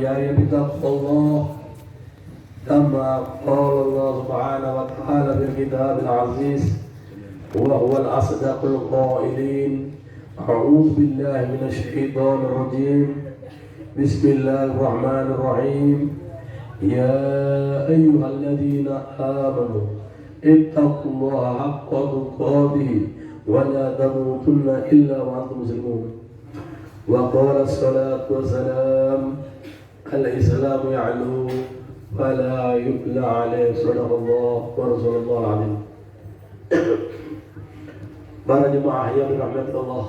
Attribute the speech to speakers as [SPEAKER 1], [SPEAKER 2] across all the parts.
[SPEAKER 1] وإياي بتقوى الله كما قال الله سبحانه وتعالى في الكتاب العزيز وهو الأصدق القائلين أعوذ بالله من الشيطان الرجيم بسم الله الرحمن الرحيم يا أيها الذين آمنوا اتقوا الله حق تقاته ولا تموتن إلا وأنتم مسلمون وقال الصلاة والسلام الإسلام يعلو فلا يبلى عليه صدق الله ورسول الله العظيم. Para jemaah yang dirahmati Allah,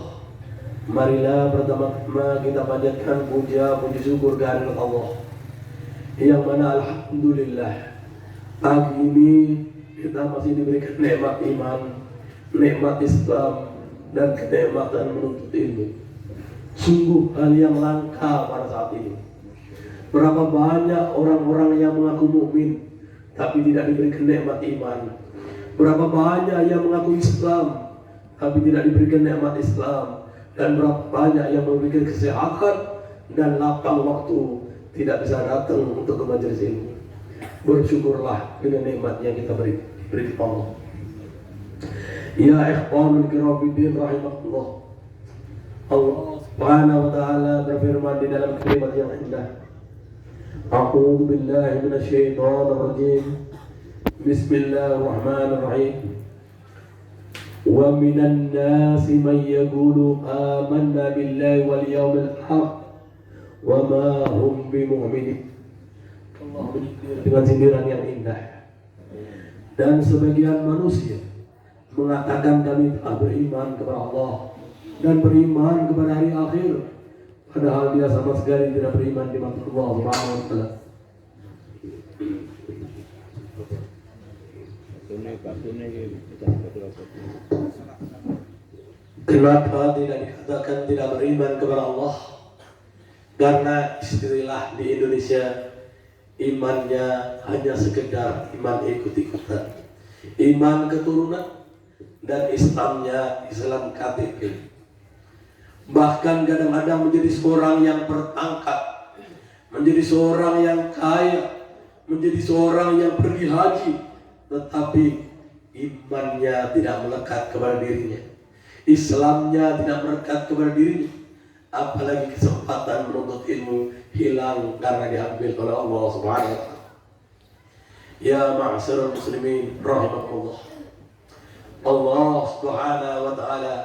[SPEAKER 1] marilah pertama-tama kita panjatkan puji syukur kehadirat Allah, yang mana alhamdulillah pagi ini kita masih diberikan nikmat iman, nikmat Islam, dan kenikmatan menuntut ilmu. Sungguh hal yang langka pada saat ini. Berapa banyak orang-orang yang mengaku mukmin tapi tidak diberikan nikmat iman. Berapa banyak yang mengaku Islam tapi tidak diberikan nikmat Islam. Dan berapa banyak yang memberikan kesehatan dan lapang waktu tidak bisa datang untuk ke majelis ilmu. Bersyukurlah dengan nikmat yang kita beri Allah. Ya ikhwanul kiram fiddin rahimakumullah. Allah Subhanahu wa ta'ala berfirman di dalam kalimat yang indah. A'udzu billahi minasyaitonir rajim. Bismillahirrahmanirrahim. Wa minan nasi man yaqulu amanna billahi wal yawmil akhir wa ma hum bimu'minin. Allah dengan sindiran yang indah. Dan sebagian manusia mengatakan kami telah beriman kepada Allah dan beriman kepada hari akhir, padahal dia sama sekali tidak beriman di mata Allah Subhanahu wa taala. Kenapa tidak dikatakan tidak beriman kepada Allah? Karena istilah di Indonesia imannya hanya sekedar iman ikut-ikutan, iman keturunan, dan Islamnya Islam KTP. Bahkan kadang-kadang menjadi seorang yang berpangkat, menjadi seorang yang kaya, menjadi seorang yang pergi haji, tetapi imannya tidak melekat kepada dirinya, Islamnya tidak melekat kepada dirinya, apalagi kesempatan menuntut ilmu hilang karena diambil oleh Allah Subhanahu wa taala. Ya ma'asyiral muslimin rahimakumullah. Allah Subhanahu wa taala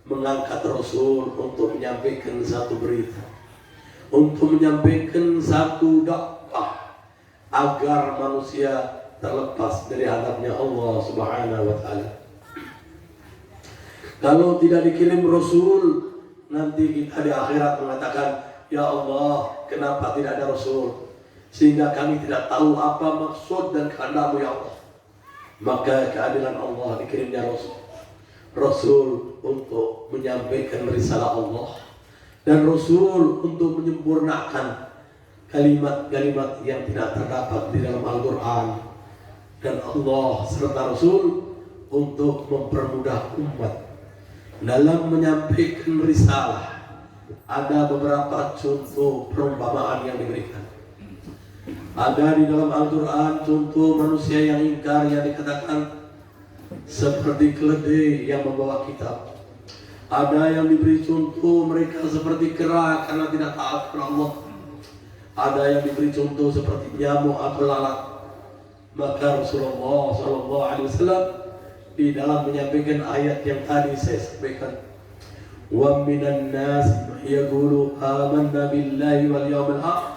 [SPEAKER 1] mengangkat Rasul untuk menyampaikan satu berita, untuk menyampaikan satu dakwah agar manusia terlepas dari azabnya Allah Subhanahu wa taala. Kalau tidak dikirim Rasul, nanti kita di akhirat mengatakan, ya Allah, kenapa tidak ada Rasul? Sehingga kami tidak tahu apa maksud dan kehendak-Mu ya Allah. Maka keadilan Allah dikirimnya Rasul untuk menyampaikan risalah Allah, dan Rasul untuk menyempurnakan kalimat-kalimat yang tidak terdapat di dalam Al-Quran, dan Allah serta Rasul untuk mempermudah umat dalam menyampaikan risalah. Ada beberapa contoh perumpamaan yang diberikan. Ada di dalam Al-Quran contoh manusia yang ingkar yang dikatakan seperti keledai yang membawa kitab. Ada yang diberi contoh mereka seperti kera karena tidak taat kepada Allah. Ada yang diberi contoh seperti nyamuk atau lalat. Maka Rasulullah SAW di dalam menyampaikan ayat yang tadi saya sampaikan, wa minan nas yaqulu amanna billahi wal yawmil akhir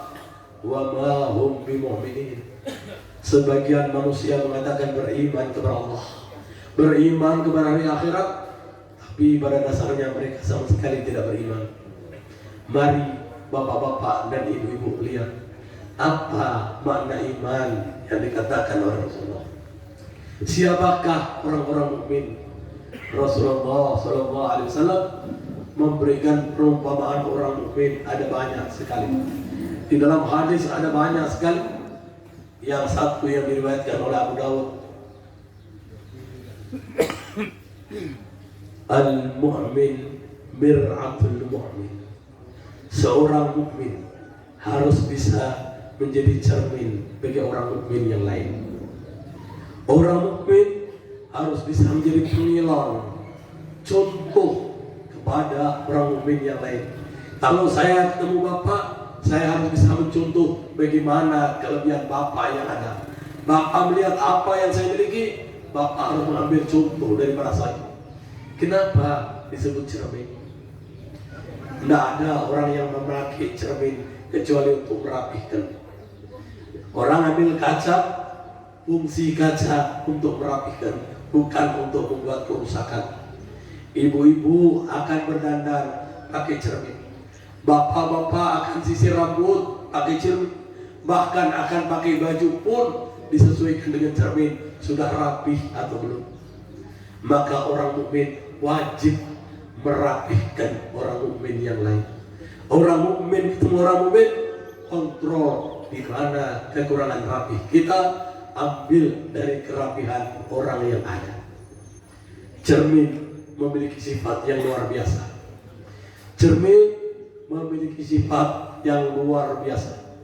[SPEAKER 1] wa ma hum bimu'minin. Sebagian manusia mengatakan beriman kepada Allah, beriman kepada hari akhirat, tapi pada dasarnya mereka sama sekali tidak beriman. Mari bapak-bapak dan ibu-ibu lihat apa makna iman yang dikatakan oleh Rasulullah. Siapakah orang-orang mukmin? Rasulullah SAW memberikan perumpamaan orang mukmin ada banyak sekali. Di dalam hadis ada banyak sekali. Yang satu yang diriwayatkan oleh Abu Dawud, Al-mu'min mir'atul mu'min. Seorang mukmin harus bisa menjadi cermin bagi orang mukmin yang lain. Orang mukmin harus bisa menjadi penilai, contoh kepada orang mukmin yang lain. Kalau saya ketemu Bapak, saya harus bisa mencontoh bagaimana kelebihan Bapak yang ada. Bapak melihat apa yang saya miliki, Bapak harus mengambil contoh daripada saya. Kenapa disebut cermin? Tidak ada orang yang memakai cermin kecuali untuk merapihkan. Orang ambil kaca, fungsi kaca untuk merapihkan, bukan untuk membuat kerusakan. Ibu-ibu akan berdandan pakai cermin. Bapak-bapak akan sisir rambut pakai cermin. Bahkan akan pakai baju pun disesuaikan dengan cermin, sudah rapih atau belum. Maka orang mukmin wajib merapihkan orang mukmin yang lain. Orang mukmin ketemu orang mukmin, kontrol di mana kekurangan rapi. Kita ambil dari kerapihan orang yang ada. Cermin memiliki sifat yang luar biasa. Cermin memiliki sifat yang luar biasa.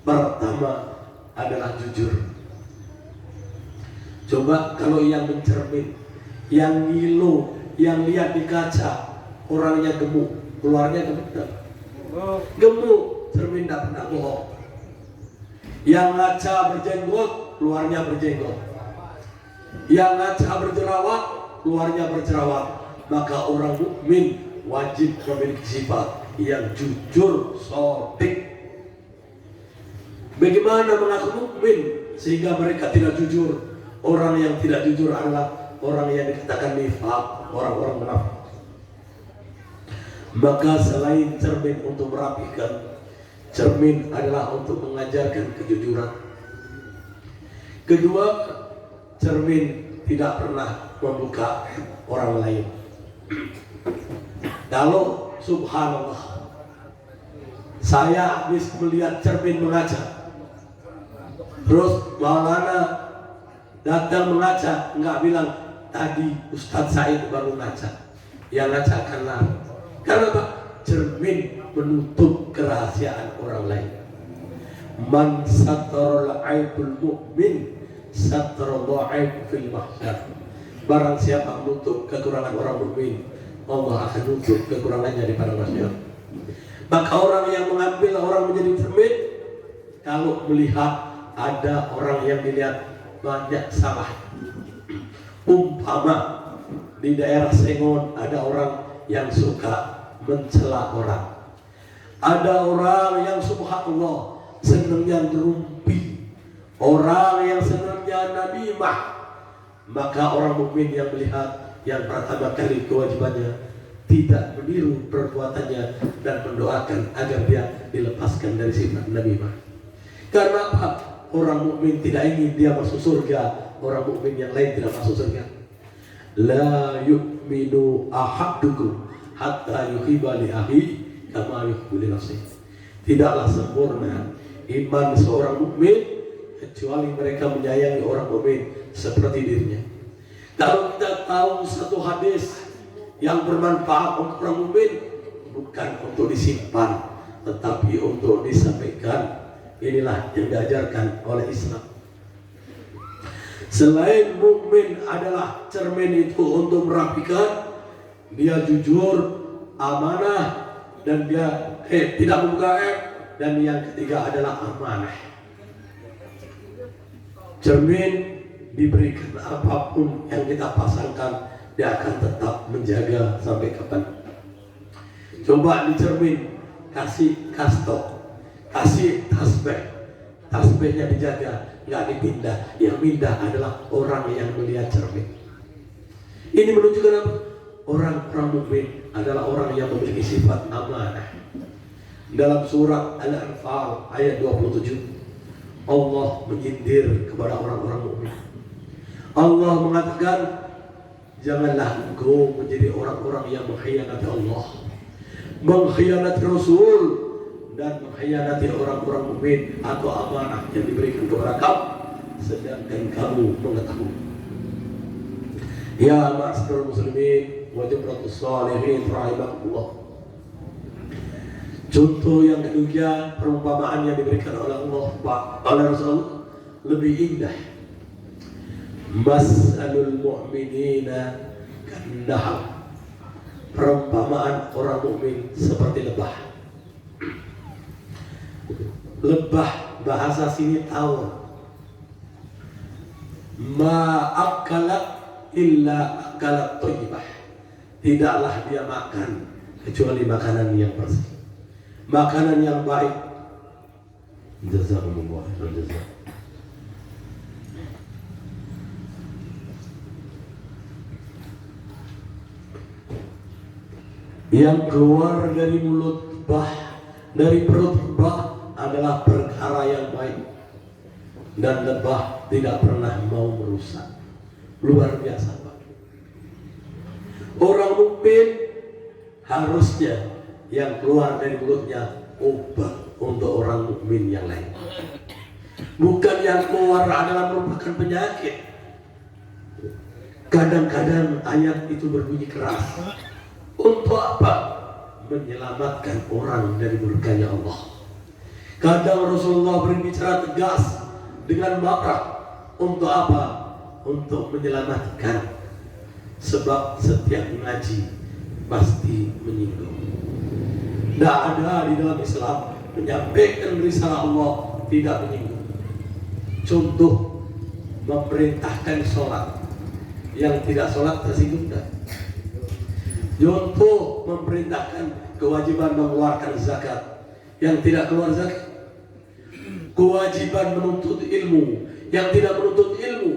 [SPEAKER 1] Pertama adalah jujur. Coba kalau yang mencermin, yang ngilu, yang lihat di kaca, orangnya gemuk, keluarnya gemuk. Gemuk, cermin tidak pernah bohong. Yang ngaca berjenggot, keluarnya berjenggot. Yang ngaca berjerawat, keluarnya berjerawat. Maka orang mukmin wajib memiliki sifat yang jujur, shadiq. Bagaimana mengaku mukmin sehingga mereka tidak jujur? Orang yang tidak jujur adalah orang yang dikatakan nifaq, orang-orang munafik. Maka selain cermin untuk merapikan, cermin adalah untuk mengajarkan kejujuran. Kedua, cermin tidak pernah membuka orang lain. Kalau subhanallah, saya habis melihat cermin mengaca, terus Maulana datang mengaca, enggak bilang tadi Ustadz Said baru ngaca, yang ngaca akan lari. Karena apa? Cermin menutup kerahasiaan orang lain. Man satarul aibul mu'min satarul aib fil mahsyar. Barang siapa menutup kekurangan orang mukmin, Allah akan nutup kekurangannya di padang mahsyar. Maka orang yang mengambil orang menjadi cermin, kalau melihat ada orang yang dilihat banyak salah. Umpama di daerah Sengon ada orang yang suka mencela orang. Ada orang yang subhanallah senangnya ngerumpi, orang yang senangnya namimah. Maka orang mukmin yang melihat, yang pertama kali kewajibannya tidak meniru perbuatannya dan mendoakan agar dia dilepaskan dari sifat namimah. Karena apa? Orang mukmin tidak ingin dia masuk surga, orang mukmin yang lain tidak masuk surga. La yu'minu ahadukum hatta yuhibba li akhi kama yuhibbu li nafsihi. Tidaklah sempurna iman seorang mukmin kecuali mereka menyayangi orang mukmin seperti dirinya. Kalau kita tahu satu hadis yang bermanfaat untuk orang mukmin, bukan untuk disimpan, tetapi untuk disampaikan. Inilah yang diajarkan oleh Islam. Selain mukmin adalah cermin itu untuk merapikan, dia jujur, amanah, dan dia tidak membuka aib. Dan yang ketiga adalah amanah. Cermin diberikan apapun yang kita pasangkan, dia akan tetap menjaga sampai kapan. Coba di cermin kasih kastok, kasih tasbih, tasbihnya dijaga, nggak dipindah. Yang pindah adalah orang yang melihat cermin. Ini menunjukkan apa? Orang-orang mukmin adalah orang yang memiliki sifat amanah. Dalam surat Al-Anfal ayat 27, Allah menyindir kepada orang-orang mukmin. Allah mengatakan, janganlah engkau menjadi orang-orang yang mengkhianati Allah, mengkhianati Rasul, dan mengkhianati orang-orang mukmin atau amanah yang diberikan kepada kamu, sedangkan kamu mengetahui. Ya ma'asyiral muslimin wa jumratus shalihin rahimakumullah. Contoh yang kedua, perumpamaan yang diberikan oleh Allah, oleh Rasulullah lebih indah. Mas'alul mu'minina kannahal. Perumpamaan orang mukmin seperti lebah. Lebah bahasa sini tahu. Ma akalat illa akalat thayyibah. Tidaklah dia makan kecuali makanan yang bersih, makanan yang baik. Jazakumullah khairan. Yang keluar dari mulut bah, dari perut bah adalah perkara yang baik, dan lebah tidak pernah mau merusak. Luar biasa Pak. Orang mukmin harusnya yang keluar dari mulutnya obat untuk orang mukmin yang lain, bukan yang keluar adalah merupakan penyakit. Kadang-kadang ayat itu berbunyi keras. Untuk apa? Menyelamatkan orang dari murkanya Allah. Kadang Rasulullah berbicara tegas dengan marah. Untuk apa? Untuk menyelamatkan. Sebab setiap ngaji pasti menyinggung. Tidak ada di dalam Islam menyampaikan risalah Allah tidak menyinggung. Contoh, memerintahkan sholat. Yang tidak sholat tersinggung tidak? Contoh, memerintahkan kewajiban mengeluarkan zakat. Yang tidak keluar zakat. Kewajiban menuntut ilmu. Yang tidak menuntut ilmu.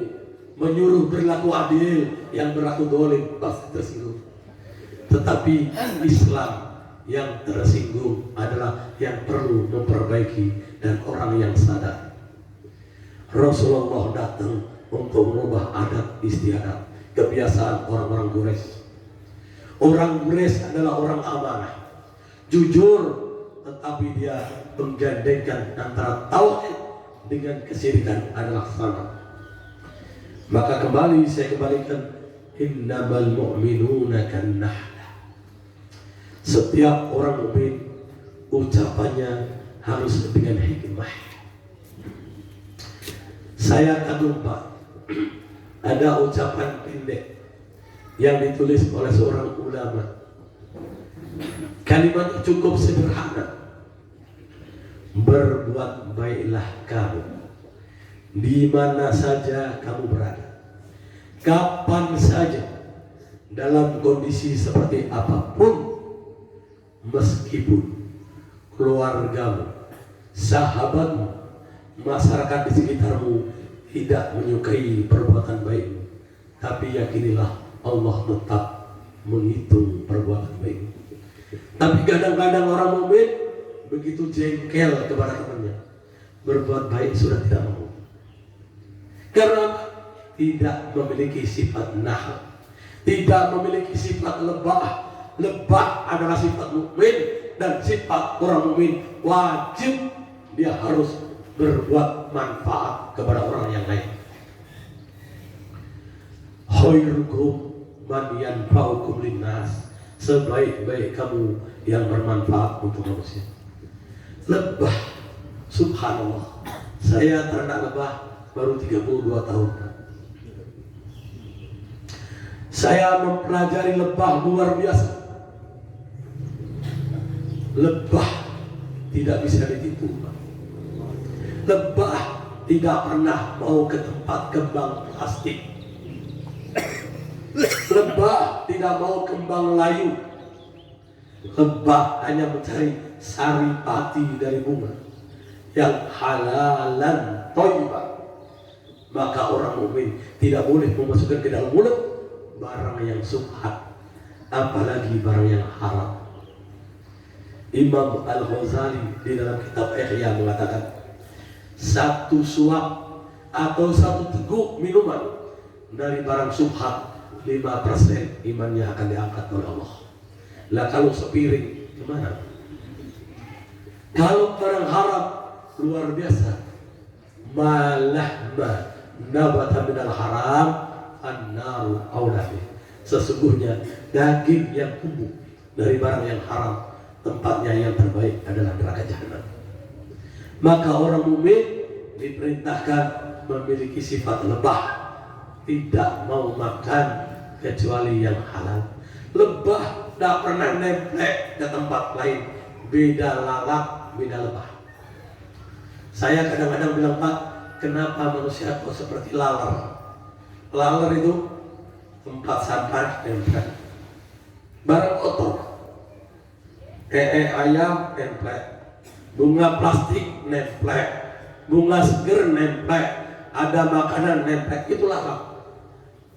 [SPEAKER 1] Menyuruh berlaku adil. Yang berlaku dolim pasti tersinggung. Tetapi Islam yang tersinggung adalah yang perlu memperbaiki dan orang yang sadar. Rasulullah datang untuk merubah adat istiadat, kebiasaan orang-orang Quraisy. Orang Quraisy adalah orang amanah, jujur, tetapi dia menggandengkan antara tauhid dengan kesyirikan adalah sama. Maka kembali saya kembalikan, innamal mu'minuna kannahla. Setiap orang mukmin ucapannya harus dengan hikmah. Saya kagum Pak, ada ucapan pendek yang ditulis oleh seorang ulama. Kalimat cukup sederhana. Berbuat baiklah kamu di mana saja kamu berada, kapan saja, dalam kondisi seperti apapun, meskipun keluargamu, sahabatmu, masyarakat di sekitarmu tidak menyukai perbuatan baikmu, tapi yakinilah Allah tetap menghitung perbuatan baik. Tapi kadang-kadang orang mukmin begitu jengkel kepada temannya, berbuat baik sudah tidak mau, karena tidak memiliki sifat nahl, tidak memiliki sifat lebah. Lebah adalah sifat mukmin, dan sifat orang mukmin wajib dia harus berbuat manfaat kepada orang yang lain. Khairukum man yanfa'ukum linnas. Sebaik-baik kamu yang bermanfaat untuk manusia. Lebah, subhanallah, saya ternak lebah baru 32 tahun. Saya mempelajari lebah luar biasa. Lebah tidak bisa ditipu. Lebah tidak pernah mau ke tempat kembang plastik. Lebah tidak mau kembang layu. Lebah hanya mencari sari pati dari bunga yang halalan thayyibah. Maka orang mukmin tidak boleh memasukkan ke dalam mulut barang yang subhat, apalagi barang yang haram. Imam Al-Ghazali di dalam kitab Ihya mengatakan, satu suap atau satu teguk minuman dari barang subhat, 5% imannya akan diangkat oleh Allah. Lah kalau sepiring gimana? Kalau barang haram luar biasa. Malahma nabata minal haram an-naru aula bih. Sesungguhnya daging yang tumbuh dari barang yang haram tempatnya yang terbaik adalah neraka jahanam. Maka orang mukmin diperintahkan memiliki sifat lebah, tidak mau makan kecuali yang halal. Lebah tidak pernah nempel ke tempat lain, beda lalat, beda lebah. Saya kadang-kadang bilang, Pak, kenapa manusia kok seperti laler? Laler itu tempat sampah nempel, barang kotor, ayam nempel, bunga plastik nempel, bunga seger nempel, ada makanan nempel, itu lalat.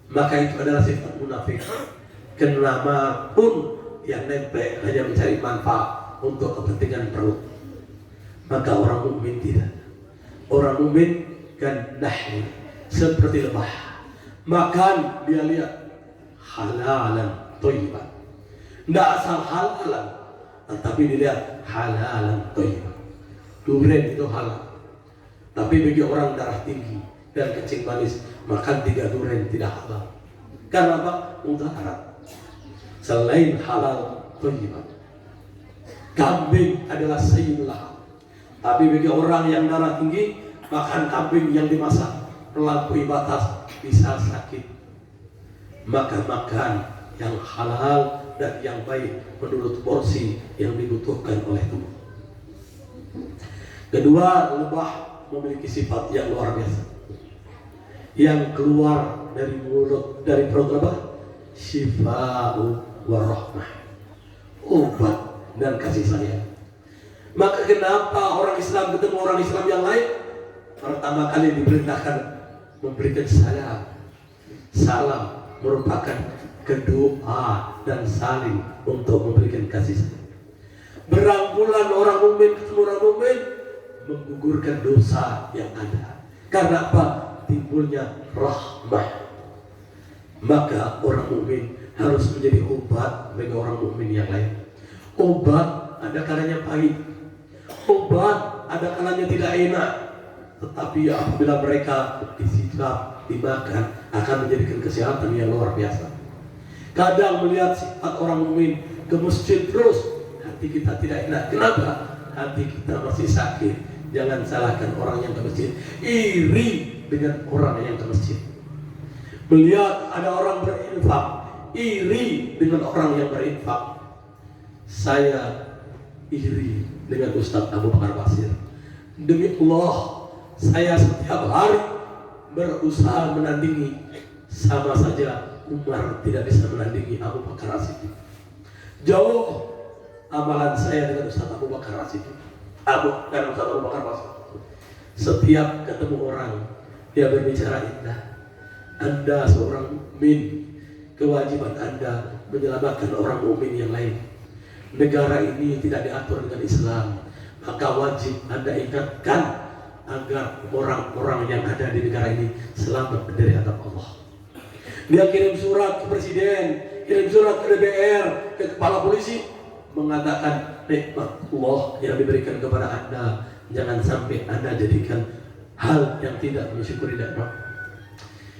[SPEAKER 1] Maka itu adalah sifat munafik. Kenapa pun yang nempel hanya mencari manfaat untuk kepentingan perut. Maka orang mukmin tidak. Orang mukmin kan nahyi seperti lebah. Makan dia lihat halalan thayyiban. Tidak asal halalan, tetapi dilihat halalan thayyiban. Durian itu halal. Tapi bagi orang darah tinggi dan kencing manis, makan 3 durian tidak halal. Karena apa? Mudarat. Selain halal thayyiban, kambing adalah sayyidul laham. Tapi bagi orang yang darah tinggi, makan kambing yang dimasak melampaui batas bisa sakit. Maka makan yang halal dan yang baik menurut porsi yang dibutuhkan oleh tubuh. Kedua, lebah memiliki sifat yang luar biasa. Yang keluar dari mulut, dari perut lebah, syifa'u warahmah, obat dan kasih sayang. Maka kenapa orang Islam ketemu orang Islam yang lain, pertama kali diperintahkan memberikan salam. Salam merupakan kedua dan saling untuk memberikan kasih sayang. Berangkulan orang mukmin ketemu orang mukmin, menggugurkan dosa yang ada. Karena apa? Timbulnya rahmah. Maka orang mukmin harus menjadi obat bagi orang mukmin yang lain. Obat ada kalanya pahit, obat ada kalanya tidak enak, tetapi apabila mereka disikap, dimakan, akan menjadikan kesehatan yang luar biasa. Kadang melihat sifat orang mukmin ke masjid terus, hati kita tidak enak. Kenapa? Hati kita masih sakit. Jangan salahkan orang yang ke masjid, iri dengan orang yang ke masjid. Melihat ada orang berinfak, iri dengan orang yang berinfak. Saya iri dengan Ustaz Abu Bakar Basir. Demi Allah, saya setiap hari berusaha menandingi. Sama saja Umar tidak bisa menandingi Abu Bakar As-Siddiq. Jauh amalan saya dengan Ustaz Abu Bakar As-Siddiq. Ustaz Abu Bakar Basir. Setiap ketemu orang, dia berbicara indah. Anda seorang mukmin, kewajiban Anda menyelamatkan orang mukmin yang lain. Negara ini tidak diatur dengan Islam, maka wajib Anda ingatkan agar orang-orang yang ada di negara ini selamat dari azab Allah. Dia kirim surat ke presiden, kirim surat ke DPR, ke kepala polisi, mengatakan nikmat Allah yang diberikan kepada Anda, jangan sampai Anda jadikan hal yang tidak mensyukuri nikmat.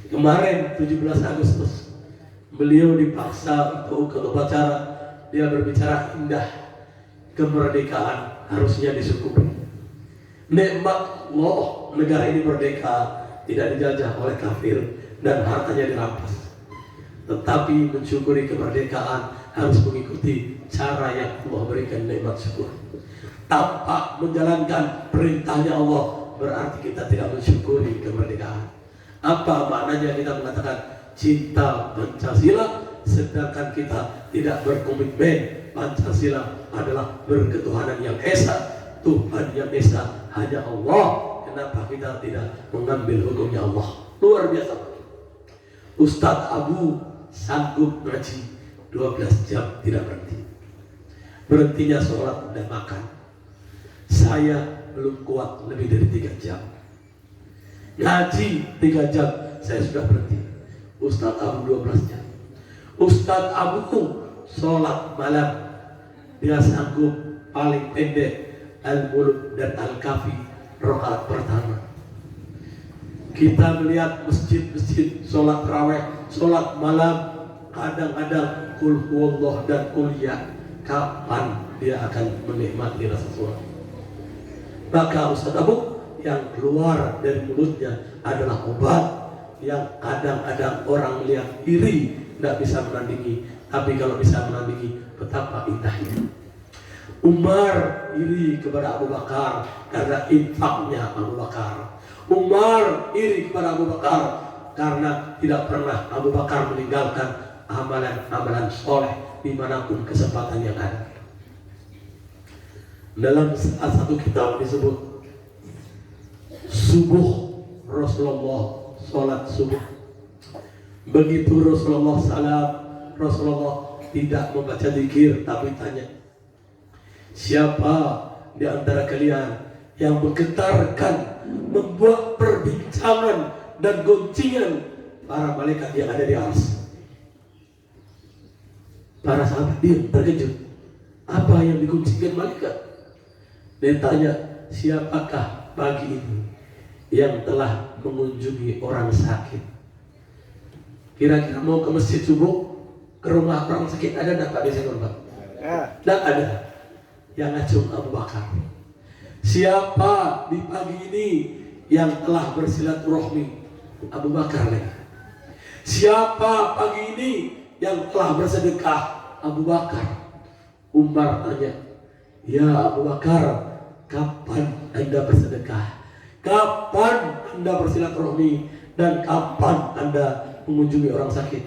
[SPEAKER 1] Kemarin 17 Agustus beliau dipaksa untuk ke upacara, dia berbicara indah, kemerdekaan harusnya disyukuri. Nikmat Allah, negara ini merdeka, tidak dijajah oleh kafir dan hartanya dirampas. Tetapi mensyukuri kemerdekaan harus mengikuti cara yang Allah berikan, nikmat syukur. Tanpa menjalankan perintahnya Allah, berarti kita tidak mensyukuri kemerdekaan. Apa maknanya kita mengatakan cinta Pancasila, sedangkan kita tidak berkomitmen Pancasila adalah berketuhanan yang esa, Tuhan yang esa hanya Allah. Kenapa kita tidak mengambil hukumnya Allah? Luar biasa. Ustadz Abu sanggup ngaji 12 jam tidak berhenti. Berhentinya sholat dan makan. Saya belum kuat lebih dari 3 jam. Ngaji 3 jam saya sudah berhenti. Ustadz Abu 12 jam. Ustadz Abu sholat malam, dia sanggup paling pendek Al-Mulk dan Al-Kafi rakaat pertama. Kita melihat masjid-masjid sholat raweh, sholat malam, kadang-kadang kul huwallah dan kul ya kapan dia akan menikmati rasa suara. Maka Ustaz Abu, yang keluar dari mulutnya adalah obat yang kadang-kadang orang lihat iri, tidak bisa menandingi. Tapi kalau bisa menandingi, betapa indahnya. Umar iri kepada Abu Bakar karena infaknya Abu Bakar. Umar iri kepada Abu Bakar karena tidak pernah Abu Bakar meninggalkan amalan-amalan soleh dimanapun kesempatan yang ada. Dalam satu kitab disebut subuh Rasulullah, sholat subuh. Begitu Rasulullah salam, Rasulullah tidak membaca zikir, tapi tanya, siapa di antara kalian yang menggetarkan, membuat perbincangan dan goncingan para malaikat yang ada di arsy? Para sahabat diam terkejut. Apa yang diguncingkan malaikat? Dia tanya, siapakah pagi ini yang telah mengunjungi orang sakit? Kira-kira mau ke masjid subuh, ke rumah orang sakit, ada enggak Pak di sini, Pak? Tidak ada. Yang ngacung Abu Bakar. Siapa di pagi ini yang telah bersilaturahmi? Abu Bakar lagi. Siapa pagi ini yang telah bersedekah? Abu Bakar. Umar tanya, ya Abu Bakar, kapan Anda bersedekah? Kapan Anda bersilaturahmi? Dan kapan Anda mengunjungi orang sakit?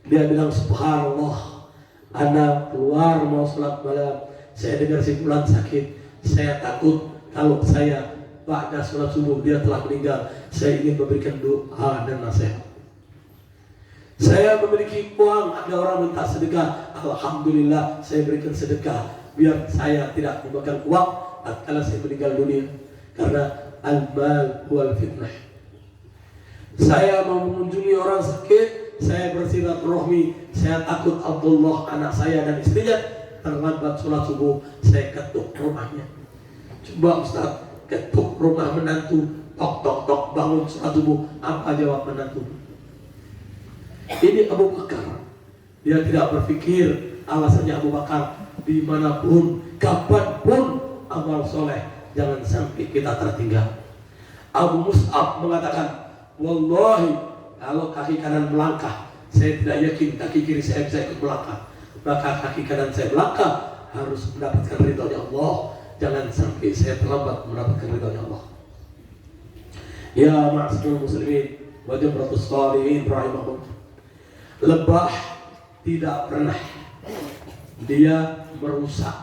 [SPEAKER 1] Dia bilang, subhanallah, Anda keluar mau sholat malam, saya dengar si fulan sakit, saya takut kalau saya pada sholat subuh dia telah meninggal, saya ingin memberikan doa dan nasihat. Saya memiliki uang, ada orang minta sedekah, alhamdulillah saya berikan sedekah, biar saya tidak memegang uang tatkala saya meninggal dunia, karena al-mal wal fitnah. Saya mau mengunjungi orang sakit, saya bersilaturahmi, saya takut Abdullah anak saya dan istrinya terlambat sholat subuh, saya ketuk rumahnya. Coba Ustaz, ketuk rumah menantu, tok tok tok, bangun sholat subuh, apa jawab menantu? Ini Abu Bakar. Dia tidak berpikir, alasannya Abu Bakar, dimanapun, kapanpun amal soleh jangan sampai kita tertinggal. Abu Mus'ab mengatakan, wallahi kalau kaki kanan melangkah, saya tidak yakin kaki kiri saya bisa ikut melangkah. Maka kaki kanan saya melangkah harus mendapatkan ridhonya Allah. Jangan sampai saya terlambat mendapatkan ridhonya Allah. Ya ma'asyiral muslimin wa jamratus shalihin rahimahullah. Lebah tidak pernah dia merusak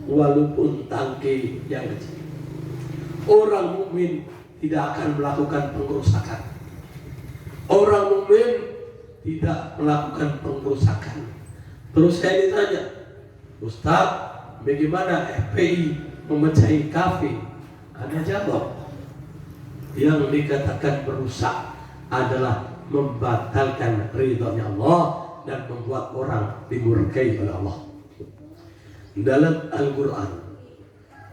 [SPEAKER 1] walaupun tangkai yang kecil. Orang mukmin tidak akan melakukan pengerusakan. Orang mukmin tidak melakukan pengerusakan. Terus saya ditanya, Ustaz, bagaimana FPI memecahi kafe? Ada jawab, yang dikatakan merusak adalah membatalkan ridhonya Allah dan membuat orang dimurkai oleh Allah. Dalam Al-Quran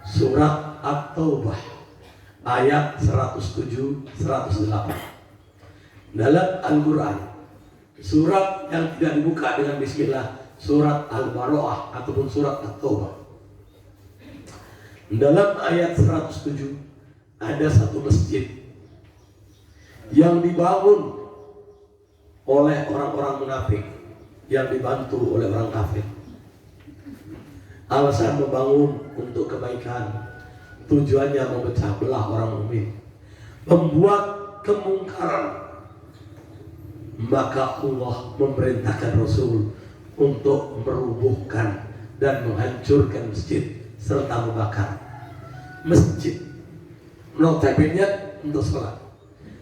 [SPEAKER 1] surat At-Taubah ayat 107-108. Dalam Al-Quran surat yang tidak dibuka dengan bismillah, surat Al-Baro'ah ataupun surat At-Taubah. Dalam ayat 107 ada satu masjid yang dibangun oleh orang-orang munafik yang dibantu oleh orang kafir. Alasan membangun untuk kebaikan, tujuannya memecah belah orang mukmin, membuat kemungkaran. Maka Allah memerintahkan Rasul untuk merubuhkan dan menghancurkan masjid serta membakar masjid. Notabene untuk sholat,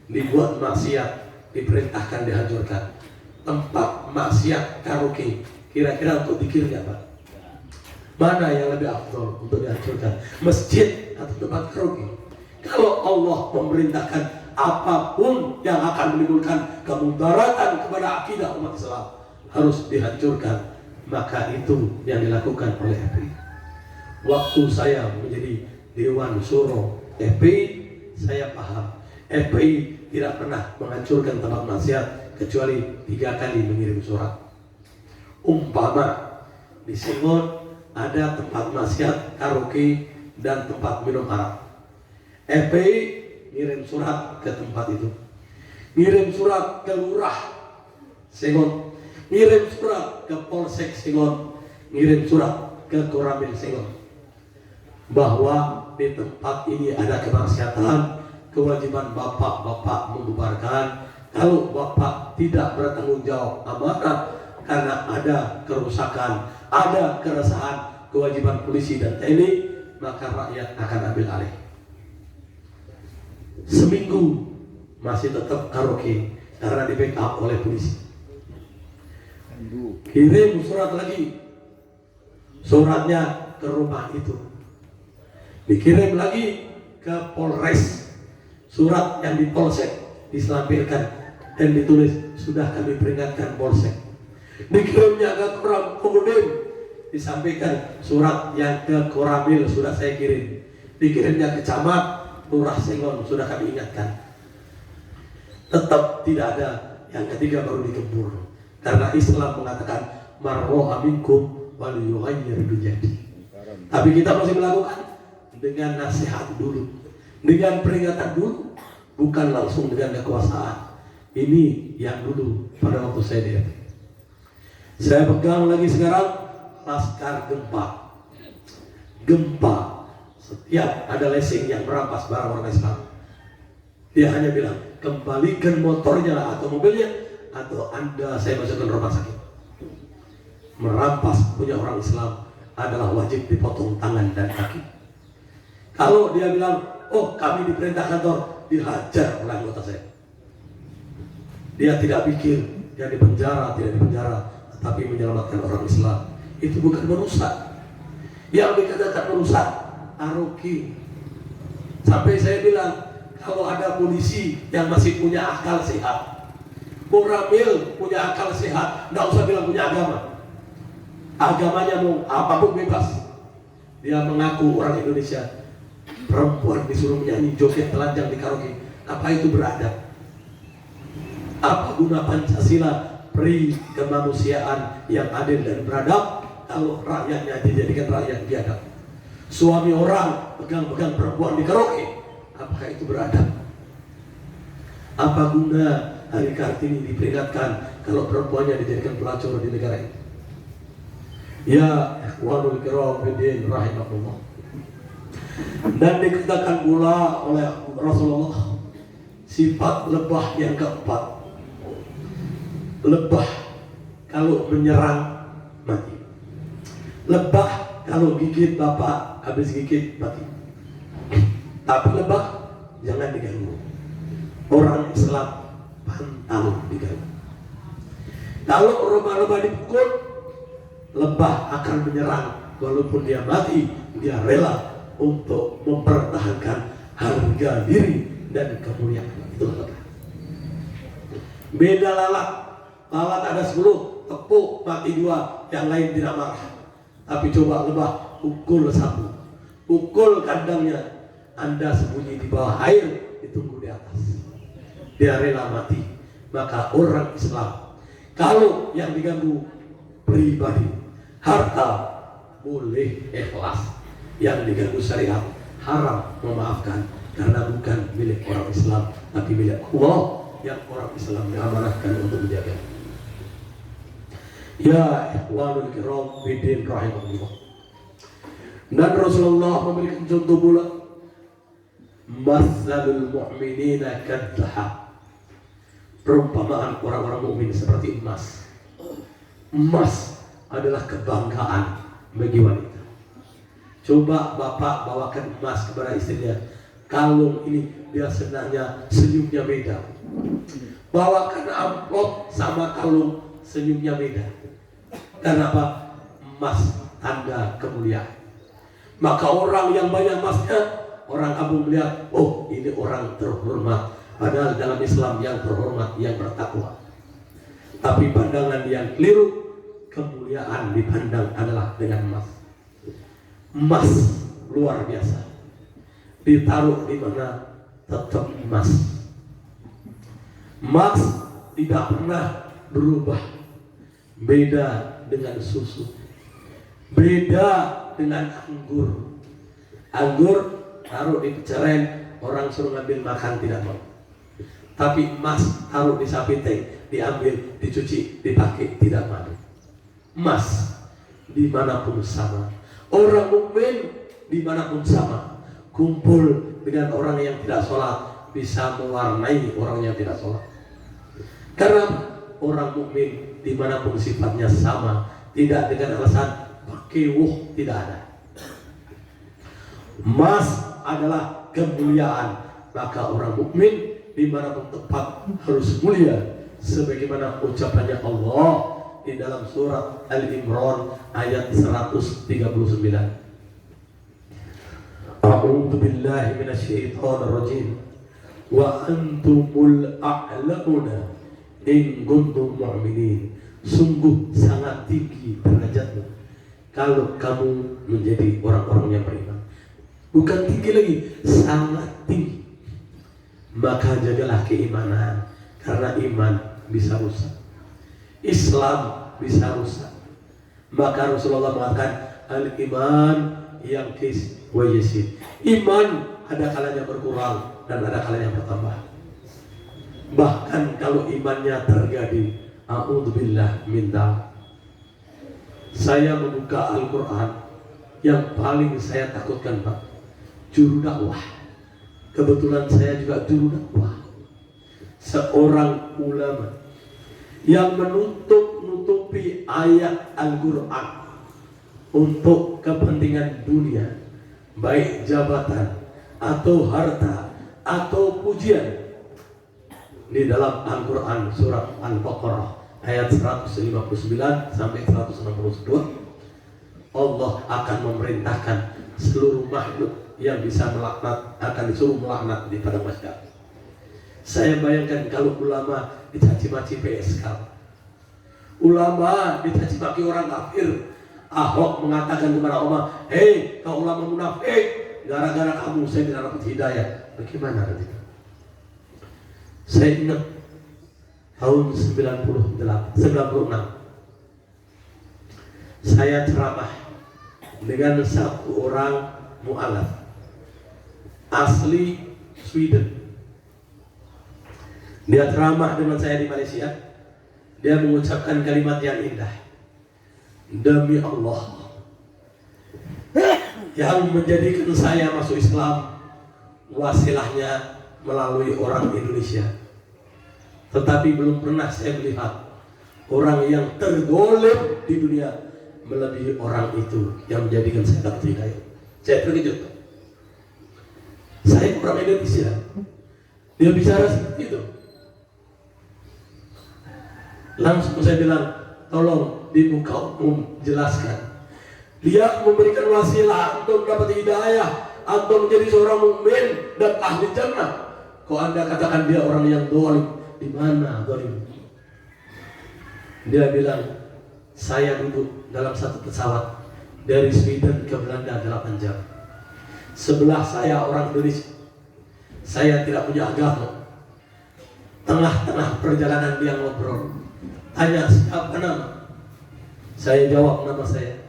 [SPEAKER 1] dibuat maksiat, diperintahkan dihancurkan. Tempat maksiat karaoke, kira-kira untuk dikirnya Pak, mana yang lebih afdol untuk dihancurkan, masjid atau tempat karaoke? Kalau Allah memerintahkan apapun yang akan menimbulkan kemudaratan kepada akidah umat Islam harus dihancurkan, maka itu yang dilakukan oleh FPI. Waktu saya menjadi Dewan Syuro FPI, saya paham FPI tidak pernah menghancurkan tempat maksiat kecuali 3 kali mengirim surat. Umpama di Singon ada tempat maksiat, karaoke, dan tempat minum arak. FPI ngirim surat ke tempat itu, ngirim surat ke lurah Sengon, ngirim surat ke Polsek Sengon, ngirim surat ke Koramil Sengon, bahwa di tempat ini ada kemaksiatan. Kewajiban bapak-bapak membubarkan. Kalau bapak tidak bertanggung jawab amanah karena ada kerusakan, ada keresahan, kewajiban polisi dan TNI, maka rakyat akan ambil alih. Seminggu masih tetap karaoke karena di backup oleh polisi. Kirim surat lagi, suratnya ke rumah itu, dikirim lagi ke Polres, surat yang di Polsek dislampirkan dan ditulis, sudah kami peringatkan Polsek. Dikirimnya ke Kodim, disampaikan surat yang ke Koramil sudah saya kirim. Dikirimnya ke Camat, Lurah Sengon, sudah kami ingatkan. Tetap tidak ada. Yang ketiga baru dikebur, karena Islam mengatakan marroha minkum wal yughayyir biyadihi. Tapi kita masih melakukan dengan nasihat dulu, dengan peringatan dulu, bukan langsung dengan kekuasaan. Ini yang dulu pada waktu saya di FPI. Saya pegang lagi sekarang Laskar Gempa. Gempa, setiap ada lesing yang merampas barang orang Islam, dia hanya bilang, kembalikan motornya atau mobilnya, atau Anda saya masukkan rumah sakit. Merampas punya orang Islam adalah wajib dipotong tangan dan kaki. Kalau dia bilang, oh kami diperintah kantor, dihajar oleh anggota saya. Dia tidak pikir dia dipenjara, tidak dipenjara, tetapi menyelamatkan orang Islam. Itu bukan merusak. Yang dikatakan merusak, aroki. Sampai saya bilang, kalau ada polisi yang masih punya akal sehat, Koramil punya akal sehat, nggak usah bilang punya agama. Agamanya mau apapun bebas. Dia mengaku orang Indonesia. Perempuan disuruh menyanyi joget telanjang di karaoke, apa itu beradab? Apa guna Pancasila, peri kemanusiaan yang adil dan beradab, kalau rakyatnya dijadikan rakyat biadab? Suami orang pegang-pegang perempuan di karaoke, apakah itu beradab? Apa guna Hari Kartini diperingatkan kalau perempuannya dijadikan pelacur di negara ini? Ya, ikhwanul kiram fiddin rahimahullah. Dan dikatakan pula oleh Rasulullah, sifat lebah yang keempat, lebah kalau menyerang mati, lebah kalau gigit bapak habis gigit mati. Tapi lebah jangan diganggu. Orang Islam pantang diganggu. Kalau lebah dipukul, lebah akan menyerang. Walaupun dia mati, dia rela untuk mempertahankan harga diri dan kemuliaan. Itu lebah. Beda lalat. Lalat ada 10, tepuk mati 2, yang lain tidak marah. Tapi coba lebah pukul 1, pukul kandangnya, Anda sembunyi di bawah air, ditunggu di atas. Dia rela mati. Maka orang Islam, kalau yang diganggu pribadi, harta, boleh ikhlas. Yang diganggu syariat, haram memaafkan, karena bukan milik orang Islam, tapi milik Allah yang orang Islam diamanahkan untuk menjaga. Ya ikhwanul kiram fiddin rahimahullah. Dan Rasulullah memberikan contoh pula, matsalul mu'minina kadzaha. Perumpamaan orang-orang mukmin seperti emas. Emas adalah kebanggaan bagi wanita. Coba bapak bawakan emas kepada istrinya, kalung ini, dia senangnya senyumnya beda. Bawakan amplop sama kalung, senyumnya beda. Karena apa? Emas tanda kemuliaan. Maka orang yang banyak emasnya, orang kampung melihat, oh ini orang terhormat. Padahal dalam Islam yang terhormat, yang bertakwa. Tapi pandangan yang keliru, kemuliaan dipandang adalah dengan emas. Emas luar biasa. Ditaruh di mana tetap emas. Emas tidak pernah berubah. Beda dengan susu. Beda dengan anggur. Anggur taruh di peceren, orang suruh ngambil makan tidak mau. Tapi emas taruh di sapi teh, diambil, dicuci, dipakai tidak mau. Emas dimanapun sama. Orang mukmin dimanapun sama. Kumpul dengan orang yang tidak sholat bisa mewarnai orang yang tidak sholat. Karena orang mukmin dimanapun sifatnya sama, tidak dengan alasan pakai tidak ada. Emas adalah kemuliaan, maka orang mukmin dimanapun tempat harus mulia, sebagaimana ucapannya Allah di dalam surat Al-Imran ayat 139. A'udzu billahi minasyaitonir rajim. Wa antumul a'lamuna in kuntum mu'minin. Sungguh sangat tinggi derajatmu kalau kamu menjadi orang-orang yang beriman. Bukan tinggi lagi, sangat tinggi. Maka jagalah keimanan, karena iman bisa rusak, Islam bisa rusak. Maka Rasulullah mengatakan al-iman yang kis wa yasid. Iman ada kalanya berkurang dan ada kalanya bertambah. Bahkan kalau imannya terjadi, a'udzubillah min dzalik. Saya membuka Al-Quran, yang paling saya takutkan Pak, juru dakwah. Kebetulan saya juga juru dakwah. Seorang ulama yang menutup-nutupi ayat Al-Quran untuk kepentingan dunia, baik jabatan atau harta atau pujian. Di dalam Al-Quran surat Al-Baqarah ayat 159 sampai 162, Allah akan memerintahkan seluruh makhluk yang bisa melaknat akan disuruh melaknat di padang mahsyar. Saya bayangkan kalau ulama dicaci maki PSK, ulama dicaci maki orang kafir. Ahok mengatakan kepada ulama, hei kau ulama munafik, gara-gara kamu saya tidak dapat hidayah. Bagaimana nanti? Saya ingat tahun 96 saya ceramah dengan satu orang mu'alaf asli Sweden. Dia ceramah dengan saya di Malaysia. Dia mengucapkan kalimat yang indah. Demi Allah, yang menjadikan saya masuk Islam wasilahnya melalui orang Indonesia. Tetapi belum pernah saya melihat orang yang tergolek di dunia melebihi orang itu yang menjadikan saya dapat hidayah. Saya terkejut. Saya orang Indonesia, dia bicara seperti itu. Langsung saya bilang, tolong di muka umum jelaskan. Dia memberikan wasilah untuk dapat hidayah atau menjadi seorang mukmin dan ahli jannah. Kok Anda katakan dia orang yang zalim? Di mana zalim? Dia bilang, saya duduk dalam satu pesawat dari Sweden ke Belanda 8 jam. Sebelah saya orang Indonesia. Saya tidak punya agama. Tengah-tengah perjalanan dia ngobrol, tanya siapa nama. Saya jawab nama saya.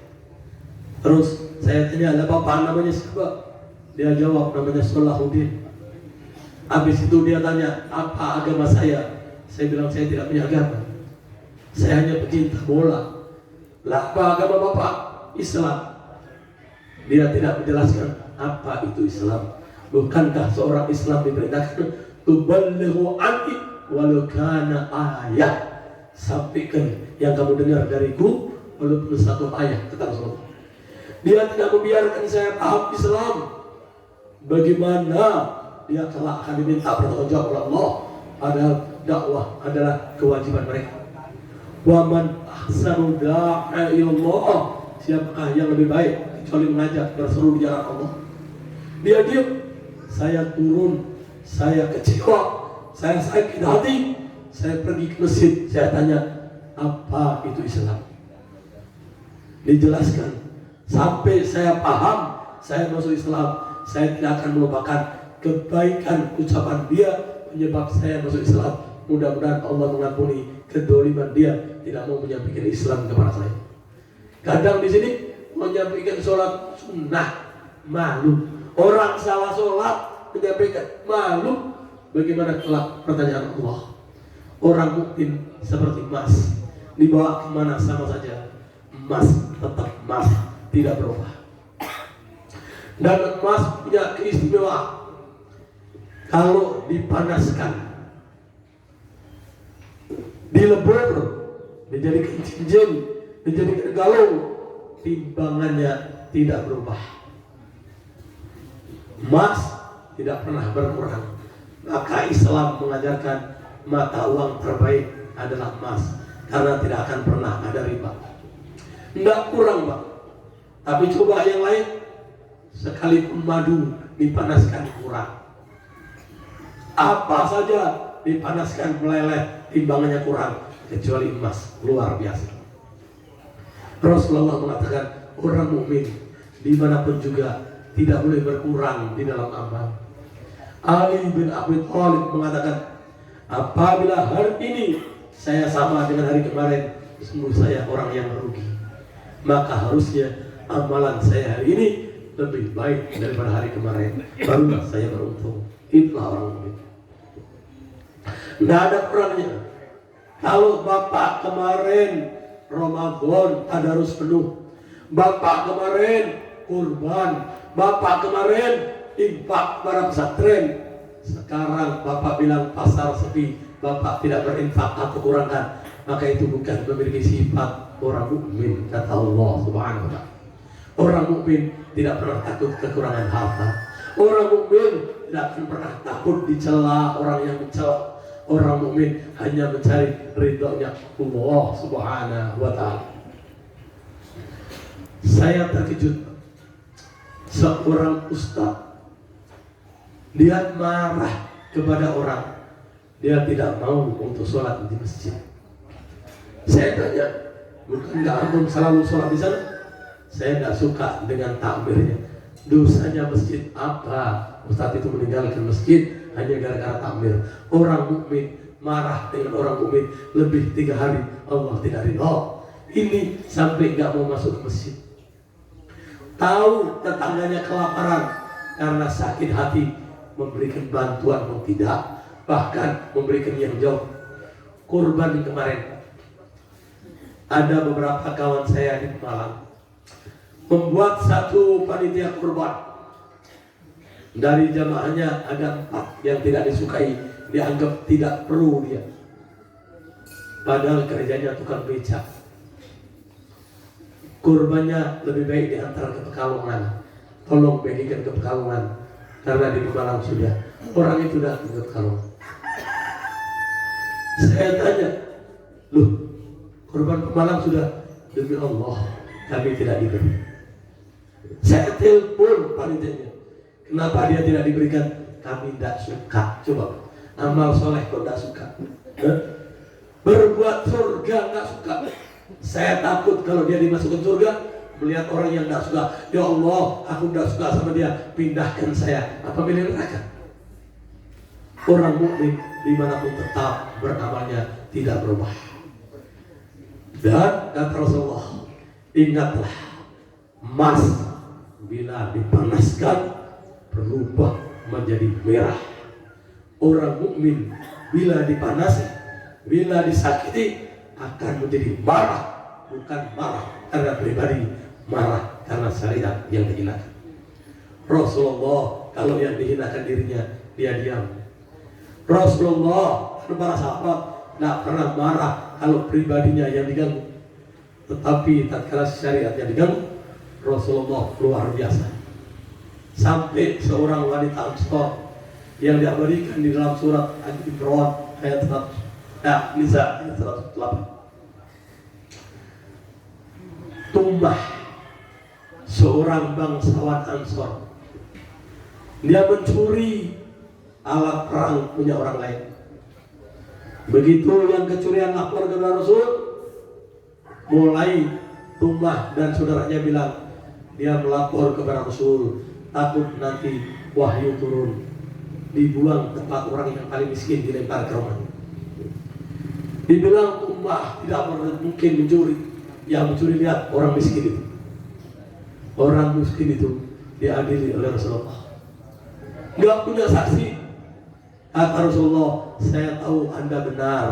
[SPEAKER 1] Terus saya tanya, bapak namanya siapa? Dia jawab namanya Salahuddin. Habis itu dia tanya, apa agama saya? Saya bilang saya tidak punya agama. Saya hanya pecinta bola. Lah apa agama bapak? Islam. Dia tidak menjelaskan apa itu Islam. Bukankah seorang Islam diperintahkan tuballighu anni walau kana ayat? Sampaikan yang kamu dengar dariku walaupun satu ayat, kata Rasulullah. Dia tidak membiarkan saya paham Islam. Bagaimana dia kelak akan diminta bertanggung oleh Allah? Padahal dakwah adalah kewajiban mereka. Wa man ahsanu da'a ilallah. Siapakah yang lebih baik kecuali mengajak berseru di jalan Allah? Dia diam. Saya turun, saya kecewa, saya sakit hati. Saya pergi ke masjid, saya tanya, apa itu Islam? Dijelaskan. Sampai saya paham, saya masuk Islam. Saya tidak akan melupakan kebaikan ucapan dia penyebab saya masuk Islam. Mudah-mudahan Allah mengampuni kedoliman dia tidak mau menyampaikan Islam kepada saya. Kadang di sini menyampaikan sholat sunnah, malu. Orang salah sholat menyampaikan, malu. Bagaimana kelak pertanyaan Allah? Orang mukmin seperti emas, dibawa kemana sama saja, emas tetap emas, tidak berubah. Dan emas punya keistimewaan, kalau dipanaskan, dilebur, dijadikan cincin, dijadikan galung, timbangannya tidak berubah. Emas tidak pernah berkurang. Maka Islam mengajarkan mata uang terbaik adalah emas, karena tidak akan pernah ada riba. Tidak kurang, Pak. Tapi coba yang lain, sekalipun madu dipanaskan kurang. Apa saja dipanaskan meleleh, timbangannya kurang, kecuali emas, luar biasa. Rasulullah mengatakan orang mukmin dimanapun juga tidak boleh berkurang di dalam amal. Ali bin Abi Thalib mengatakan, apabila hari ini saya sama dengan hari kemarin, sungguh saya orang yang merugi. Maka harusnya amalan saya hari ini lebih baik daripada hari kemarin, barulah saya beruntung. Itulah orang mukmin. Tidak ada kurangnya. Kalau bapak kemarin Ramadan tadarus penuh, bapak kemarin kurban, bapak kemarin infak para pesantren, sekarang bapak bilang pasar sepi, bapak tidak berinfak atau kurangkan, maka itu bukan memiliki sifat orang mukmin, kata Allah Subhanahu wa ta'ala. Orang mukmin tidak pernah takut kekurangan harta. Orang mukmin tidak akan pernah takut dicela orang yang mencela. Orang mukmin hanya mencari ridhonya Allah Subhanahu wa ta'ala. Saya terkejut, seorang ustaz, dia marah kepada orang, dia tidak mau untuk sholat di masjid. Saya tanya, bukan nggak antum selalu sholat di sana? Saya tidak suka dengan takbirnya. Dosanya masjid apa? Ustaz itu meninggalkan masjid hanya gara-gara takbir. Orang mukmin marah dengan orang mukmin lebih 3 hari, Allah tidak ridho. Ini sampai nggak mau masuk ke masjid. Tahu tetangganya kelaparan karena sakit hati, memberikan bantuan mau tidak, bahkan memberikan yang jauh. Kurban kemarin, ada beberapa kawan saya di Malang membuat satu panitia kurban. Dari jamaahnya ada 4 yang tidak disukai, dianggap tidak perlu dia, padahal kerjanya tukang becak. Kurbannya lebih baik diantar ke Pekalongan, tolong bagikan ke Pekalongan, karena di Malang sudah orang itu datang ke Pekalongan. Saya tanya, loh, kurban Malang sudah? Demi Allah kami tidak diberi. Saya telepon panitianya, kenapa dia tidak diberikan? Kami tidak suka. Coba, amal soleh kok tidak suka? Berbuat surga nggak suka. Saya takut kalau dia dimasukkan surga, melihat orang yang tidak suka, ya Allah, aku tidak suka sama dia, pindahkan saya. Apa milih neraka? Orang mukmin dimanapun tetap beramalnya tidak berubah. Dan kata Rasulullah, ingatlah, emas bila dipanaskan berubah menjadi merah. Orang mukmin bila dipanasi, bila disakiti akan menjadi marah, bukan marah karena pribadi, marah karena syariat yang dihinakan. Rasulullah kalau yang dihinakan dirinya, dia diam. Rasulullah para sahabat tidak pernah marah kalau pribadinya yang diganggu, tetapi tatkala syariat yang diganggu, Rasulullah luar biasa. Sampai seorang wanita Ansor yang diabadikan di dalam surat Al-Imran ayat 100, Nisa ayat 108. Tumbah seorang bangsawan Ansor, dia mencuri alat perang punya orang lain. Begitu yang kecurian lapor kepada Rasul, mulai Tumbah dan saudaranya bilang, dia melapor kepada Rasul, takut nanti wahyu turun, dibuang tempat orang yang paling miskin, dilempar ke rumah. Dibilang Tumbah tidak mungkin mencuri, yang mencuri lihat orang miskin itu. orang miskin itu diadili oleh Rasulullah. Nggak punya saksi. Kata Rasulullah, saya tahu Anda benar,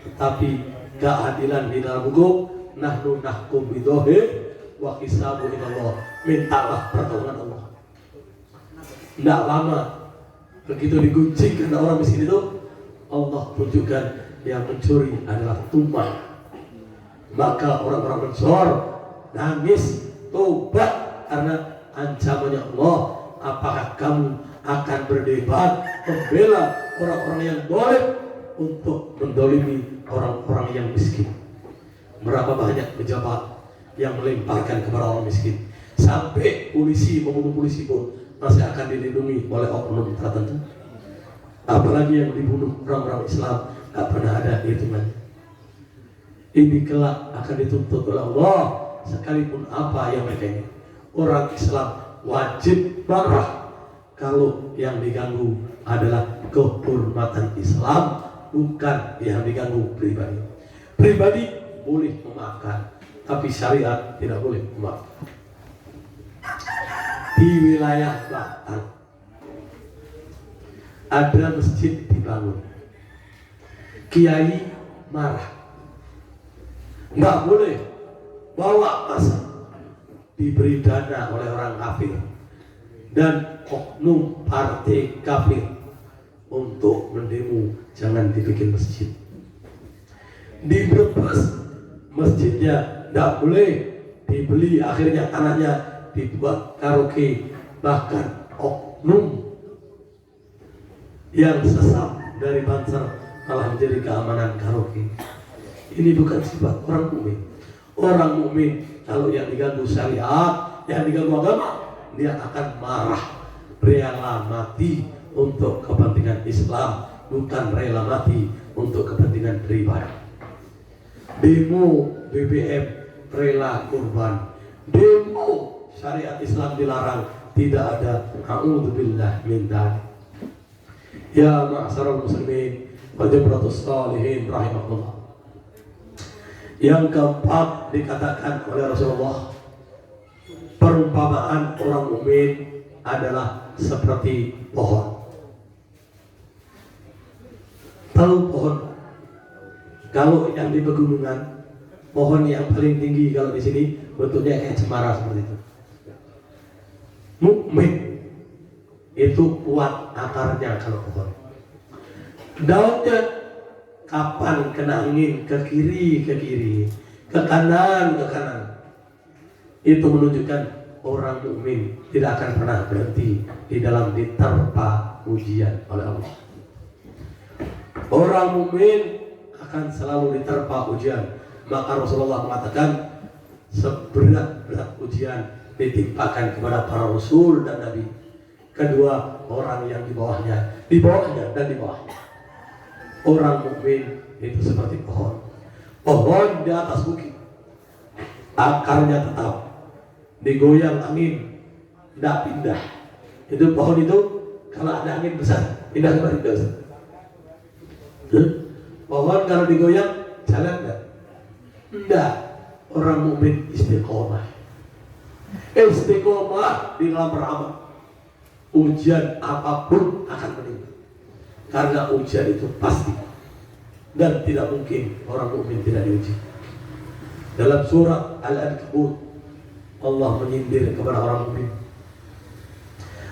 [SPEAKER 1] tetapi keadilan di dalam hukum, nahnu nahkum bidzahir wa hisabu ilallah. Mintalah pertolongan Allah. Nggak lama begitu diguncing karena orang miskin itu, Allah tunjukkan yang mencuri adalah tumbal. Maka orang-orang Ansor nangis tobat karena ancamannya Allah. Apakah kamu akan berdebat membela orang-orang yang boleh untuk mendolimi orang-orang yang miskin? Berapa banyak pejabat yang melemparkan kepada orang miskin, sampai polisi membunuh polisi pun masih akan dilindungi oleh oknum tertentu. Apalagi yang dibunuh orang-orang Islam, tak pernah ada hitungannya. Ini kelak akan dituntut oleh Allah, sekalipun apa yang mereka ini. Orang Islam wajib marah kalau yang diganggu adalah kehormatan Islam, bukan yang diganggu pribadi. Pribadi boleh memaafkan, tapi syariat tidak boleh memaafkan. Di wilayah Batam ada masjid dibangun, kiai marah, nggak boleh bawa masa, diberi dana oleh orang kafir dan oknum partai kafir untuk mendemo jangan dibikin masjid. Di Brebes masjidnya nggak boleh dibeli, akhirnya tanahnya dibuat karaoke, bahkan oknum yang sesat dari Banser malah menjadi keamanan karaoke. Ini bukan sifat orang mukmin. Orang mukmin kalau yang diganggu syariat, yang diganggu agama, dia akan marah, rela mati untuk kepentingan Islam, bukan rela mati untuk kepentingan pribadi. Demo BBM rela korban, demo syariat Islam dilarang, tidak ada. A'udzubillah min dzalik. Ya ma'asyaral muslimin wa jabratus shalihin rahimakumullah. Yang keempat dikatakan oleh Rasulullah, perumpamaan orang mukmin adalah seperti pohon. Tahu pohon? Kalau yang di pegunungan, pohon yang paling tinggi kalau di sini bentuknya kayak cemara seperti itu. Mukmin itu kuat akarnya kalau pohon. Daunnya kapan kena angin ke kiri, ke kanan. Itu menunjukkan orang mukmin tidak akan pernah berhenti di dalam diterpa ujian oleh Allah. Orang mukmin akan selalu diterpa ujian. Maka Rasulullah mengatakan, seberat-berat ujian ditimpakan kepada para rasul dan nabi. Kedua, orang yang di bawahnya dan di bawahnya. Orang mukmin itu seperti pohon. Pohon di atas bukit, akarnya tetap, digoyang angin, tidak pindah. Itu pohon itu kalau ada angin besar, pindah kemana itu? Pohon kalau digoyang jalan enggak? Enggak. Orang mukmin istiqomah. Istiqomah di dalam beramal. Ujian apapun akan menimpa. Karena ujian itu pasti dan tidak mungkin orang mukmin tidak diuji. Dalam surat Al-Ankabut, Allah menyindir kepada orang mukmin.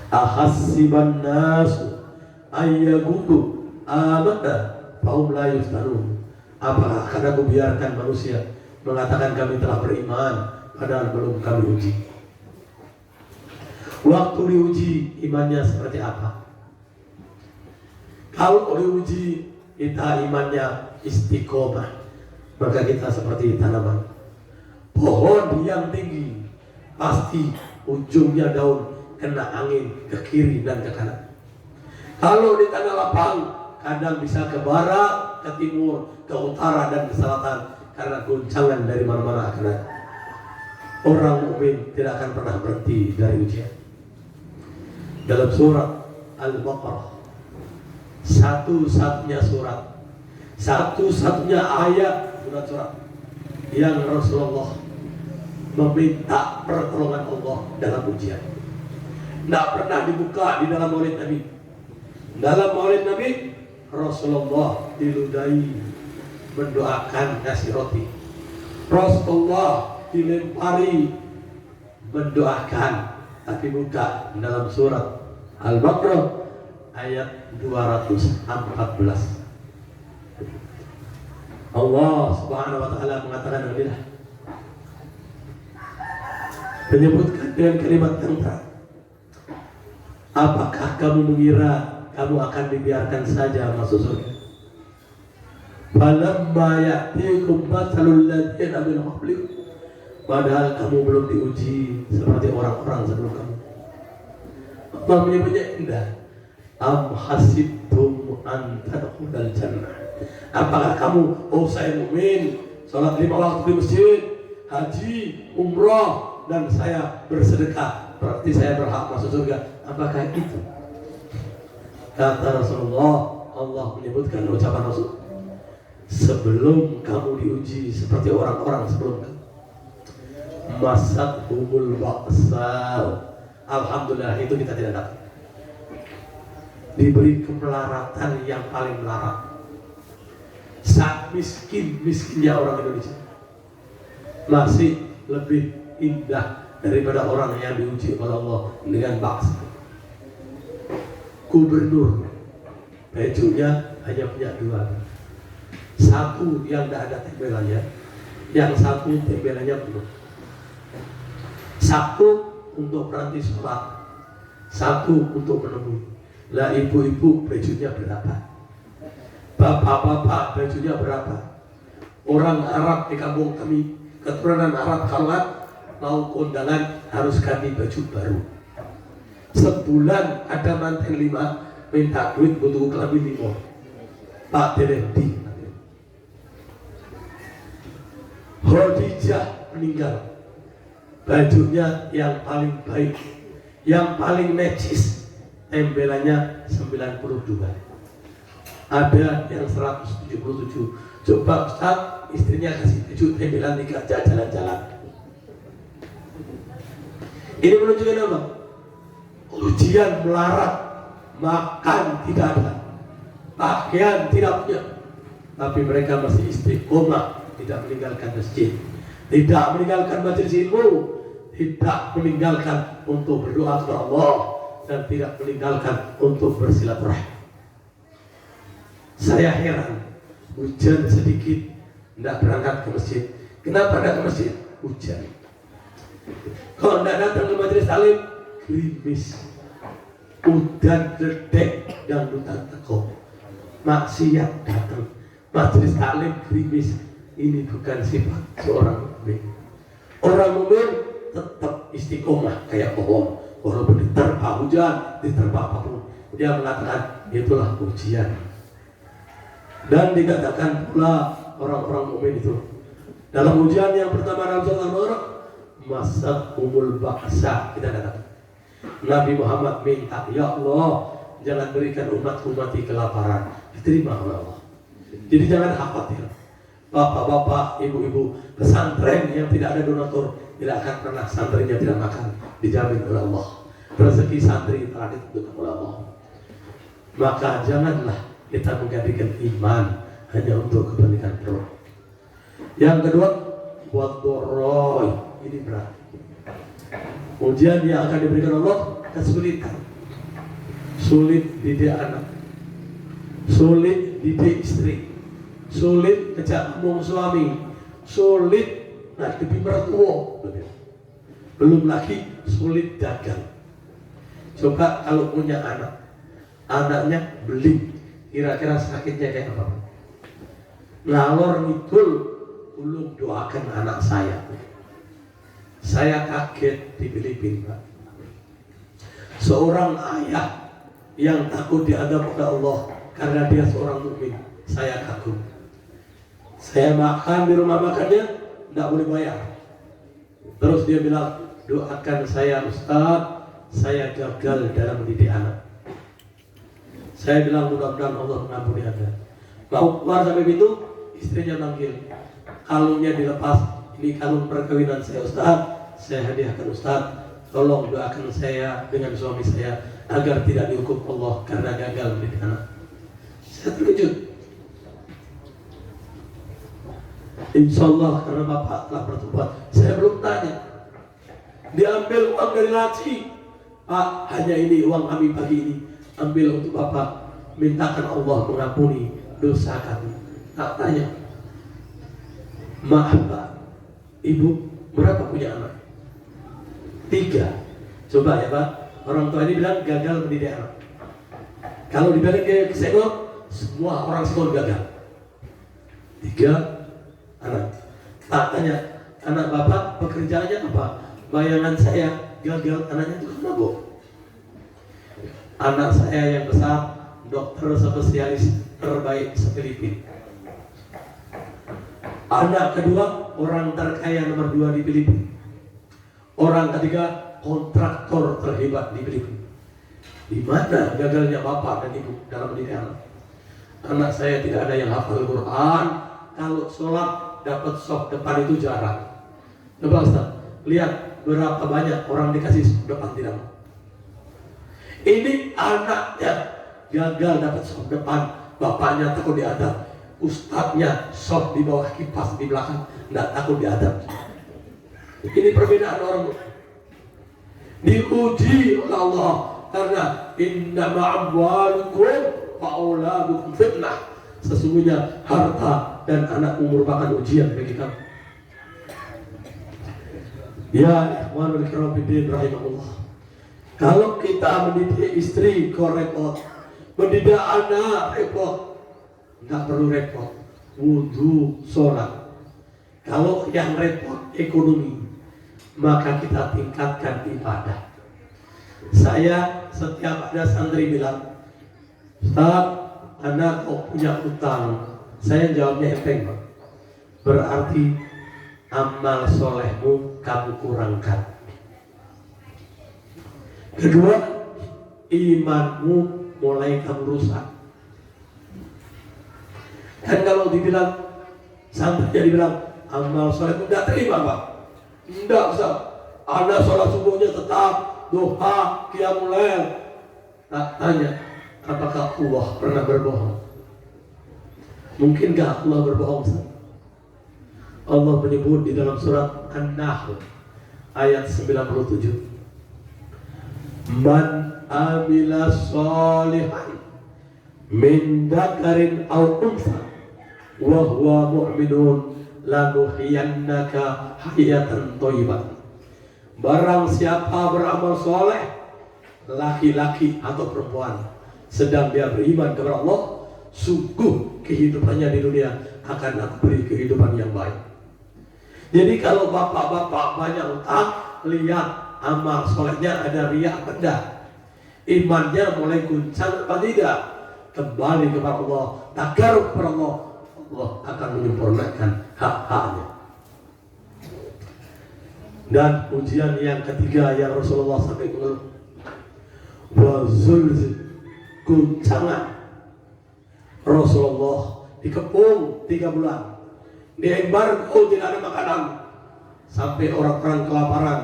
[SPEAKER 1] Ahasiban nasu ayyaqudu amanna fahum la yuftanun. Apakah akan aku biarkan manusia mengatakan kami telah beriman padahal belum kami uji? Waktu diuji imannya seperti apa? Kalau diuji kita imannya istiqomah, maka kita seperti tanaman pohon yang tinggi, pasti ujungnya daun kena angin ke kiri dan ke kanan. Kalau di tanah lapang, kadang bisa ke barat, ke timur, ke utara dan ke selatan karena goncangan dari mana-mana akan ada. Orang mukmin tidak akan pernah berhenti dari ujian. Dalam surat Al-Baqarah, satu-satunya ayat surat yang Rasulullah meminta pertolongan Allah dalam ujian. Tidak pernah dibuka di dalam maulid Nabi. Dalam maulid Nabi, Rasulullah diludahi mendoakan ngasih roti. Rasulullah dilempari mendoakan, tapi buka dalam surat Al-Baqarah ayat 214. Allah Subhanahu wa taala mengatakan begini, menyebutkan dengan kalimat yang berat. Apakah kamu mengira kamu akan dibiarkan saja masuk surga? Falamma ya'tikum matsalul ladzina min qablikum, padahal kamu belum diuji seperti orang-orang sebelum kamu. Allah menyebutnya indah. Am hasibtum an tadkhulal jannah. Apakah kamu, oh saya mukmin, salat 5 waktu di masjid, haji, umrah, dan saya bersedekah, berarti saya berhak masuk surga? Apakah itu? Kata Rasulullah, Allah menyebutkan ucapan Rasul, sebelum kamu diuji seperti orang-orang sebelum kamu, masathumul ba'sa. Alhamdulillah itu kita tidak dapat. Diberi kemelaratan yang paling melarat. Saat miskinnya orang Indonesia masih lebih indah daripada orang yang diuji oleh Allah dengan bangsa. Gubernur bajunya hanya punya 2, satu yang tidak ada tempelannya, yang satu tempelannya penuh. Satu untuk berhenti sholat, satu untuk menemui. Lah ibu-ibu bajunya berapa? Bapak-bapak bajunya berapa? Orang Arab di kampung kami, keturunan Arab, kalau mau kondangan harus ganti baju baru. Sebulan ada manten 5 minta duit butuh kelamin 5. Pak Derendi Khadijah meninggal, bajunya yang paling baik, yang paling necis, tempelannya 92. Ada yang 177. Coba Ustaz, istrinya kasih baju tempelan 3 jalan-jalan. Ini menunjukkan apa? Ujian melarat, makan tidak ada, pakaian tidak punya, tapi mereka masih istiqomah, tidak meninggalkan masjid, tidak meninggalkan majelis ilmu, tidak meninggalkan untuk berdoa kepada Allah, dan tidak meninggalkan untuk bersilaturahmi. Saya heran, hujan sedikit tidak berangkat ke masjid. Kenapa tidak ke masjid? Hujan. Kalau tidak datang ke majelis taklim, gerimis, udan redek dan hutan teko. Maksiat datang, majelis taklim gerimis. Ini bukan sifat seorang mukmin. Orang mukmin tetap istiqomah kayak pohon, walaupun diterpa hujan, diterpa apapun. Dia mengatakan itulah ujian. Dan dikatakan pula orang-orang mukmin itu dalam ujian yang pertama dalam surat Al-Baqarah, masathumul ba'sa, kita katakan Nabi Muhammad minta, ya Allah jangan berikan umat-umati kelaparan, diterima oleh Allah. Jadi jangan khawatir, bapak-bapak, ibu-ibu pesantren yang tidak ada donatur tidak akan pernah santrinya tidak makan, dijamin oleh Allah. Rezeki santri telah ditentukan oleh Allah. Maka janganlah kita menggantikan iman hanya untuk kepentingan perut. Yang kedua, buat doroy, ini berat. Ujian yang akan diberikan Allah, kesulitan. Sulit didik anak, sulit didik istri, sulit ngejak ngomong suami, sulit ngadepi mertua, belum lagi sulit dagang. Coba kalau punya anak, anaknya beli, kira-kira sakitnya kayak apa? Ngalor ngidul, belum doakan anak saya. Saya kaget di Filipina, Pak. Seorang ayah yang takut diadab oleh Allah karena dia seorang mukmin. Saya kagum. Saya makan di rumah makannya, tidak boleh bayar. Terus dia bilang, doakan saya Ustaz, saya gagal dalam mendidik anak. Saya bilang mudah-mudahan Allah mengampuni Anda. Mau keluar sampai pintu, istrinya manggil, kalungnya dilepas, ini kalung perkawinan saya Ustaz, saya hadiahkan Ustaz. Tolong doakan saya dengan suami saya agar tidak dihukum Allah karena gagal mendidik anak. Saya terkejut. Insya Allah karena Bapak telah bertobat. Saya belum tanya. Diambil uang dari laci. Pak, hanya ini uang kami pagi ini. Ambil untuk Bapak. Mintakan Allah mengampuni dosa kami. Tak tanya. Maaf Pak, Ibu berapa punya anak? 3. Coba ya Pak, orang tua ini bilang gagal mendidik anak. Kalau dibalik ke psikolog, semua orang psikolog gagal. 3 anak. Tak tanya, anak Bapak pekerjaannya apa? Bayangan saya gagal anaknya itu kenapa? Anak saya yang besar dokter spesialis terbaik se-Filipina. Anak kedua orang terkaya nomor 2 di Filipina. Orang ketiga kontraktor terhebat di Filipina. Di mana gagalnya Bapak dan Ibu dalam mendidik anak? Anak saya tidak ada yang hafal Quran. Kalau sholat dapat sop depan itu jarang. Coba Ustaz, lihat berapa banyak orang dikasih sop depan tidak mau. Ini anaknya gagal dapat sop depan, bapaknya takut diadab, ustadznya sop di bawah kipas di belakang, tidak takut diadab. Ini perbedaan orang. Diuji oleh Allah karena innama amwalukum wa auladukum fitnah. Sesungguhnya harta dan anak merupakan ujian bagi kamu. Ya ikhwanul kiram fiddin rahimahullah. Kalau kita mendidik istri kok repot, mendidik anak repot, tidak perlu repot. Wudu, sholat. Kalau yang repot ekonomi, maka kita tingkatkan ibadah. Saya setiap ada santri bilang, Ustaz, anak kok punya utang. Saya jawabnya enteng, Pak. Berarti amal solehmu kamu kurangkan. Kedua, imanmu mulai kamu rusak. Kan kalau dibilang, santrinya dibilang amal solehmu tidak terima Pak. Tidak usah. Anda sholat subuhnya tetap, duha, qiyamul lail. Tak tanya, apakah Allah pernah berbohong? Mungkinkah Allah berbohong? Allah menyebut di dalam surat An-Nahl ayat 97. Man amila sholihan min dzakarin aw untha wa huwa mu'minun lanuhyiyannaka hayatan thayyibah. Barang siapa beramal soleh, laki-laki atau perempuan, sedang dia beriman kepada Allah, sungguh kehidupannya di dunia akan aku beri kehidupan yang baik. Jadi kalau bapak-bapak banyak utang, lihat amal solehnya ada riya apa enggak, imannya mulai guncang apa tidak, kembali kepada Allah, takarub kepada Allah, Allah akan menyempurnakan hak-haknya. Dan ujian yang ketiga yang Rasulullah sampaikan, wazulzil, guncangan. Rasulullah dikepung 3 bulan, diembargo, tidak ada makanan, sampai orang-orang kelaparan.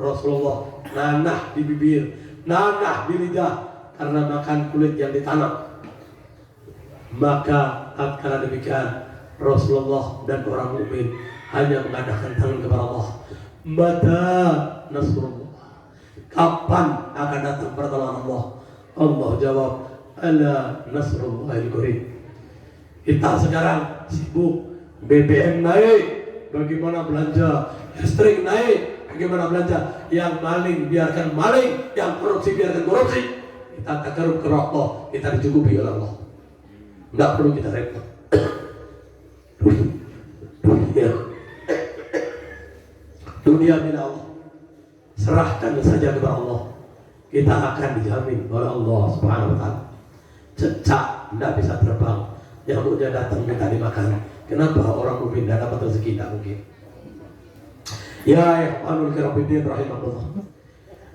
[SPEAKER 1] Rasulullah nanah di bibir, nanah di lidah karena makan kulit yang ditanam. Maka tatkala demikian, Rasulullah dan orang mukmin hanya mengadakan tangan kepada Allah. Mata nasrullah, kapan akan datang pertolongan Allah? Allah jawab, ala nasrullahil qarib. Kita sekarang sibuk, BBM naik, bagaimana belanja, listrik naik, bagaimana belanja. Yang maling biarkan maling, yang korupsi biarkan korupsi. Kita takarub ke Allah, kita dicukupi oleh Allah. Tidak perlu kita repot. Dunia milik Allah. Serahkan saja kepada Allah. Kita akan dijamin oleh Allah Subhanahu wa taala. Cecak tidak bisa terbang, nyamuknya datang minta dimakan. Kenapa orang mukmin tidak dapat rezeki? Tidak mungkin. Ya ikhwanul kiram fiddin rahimahullah.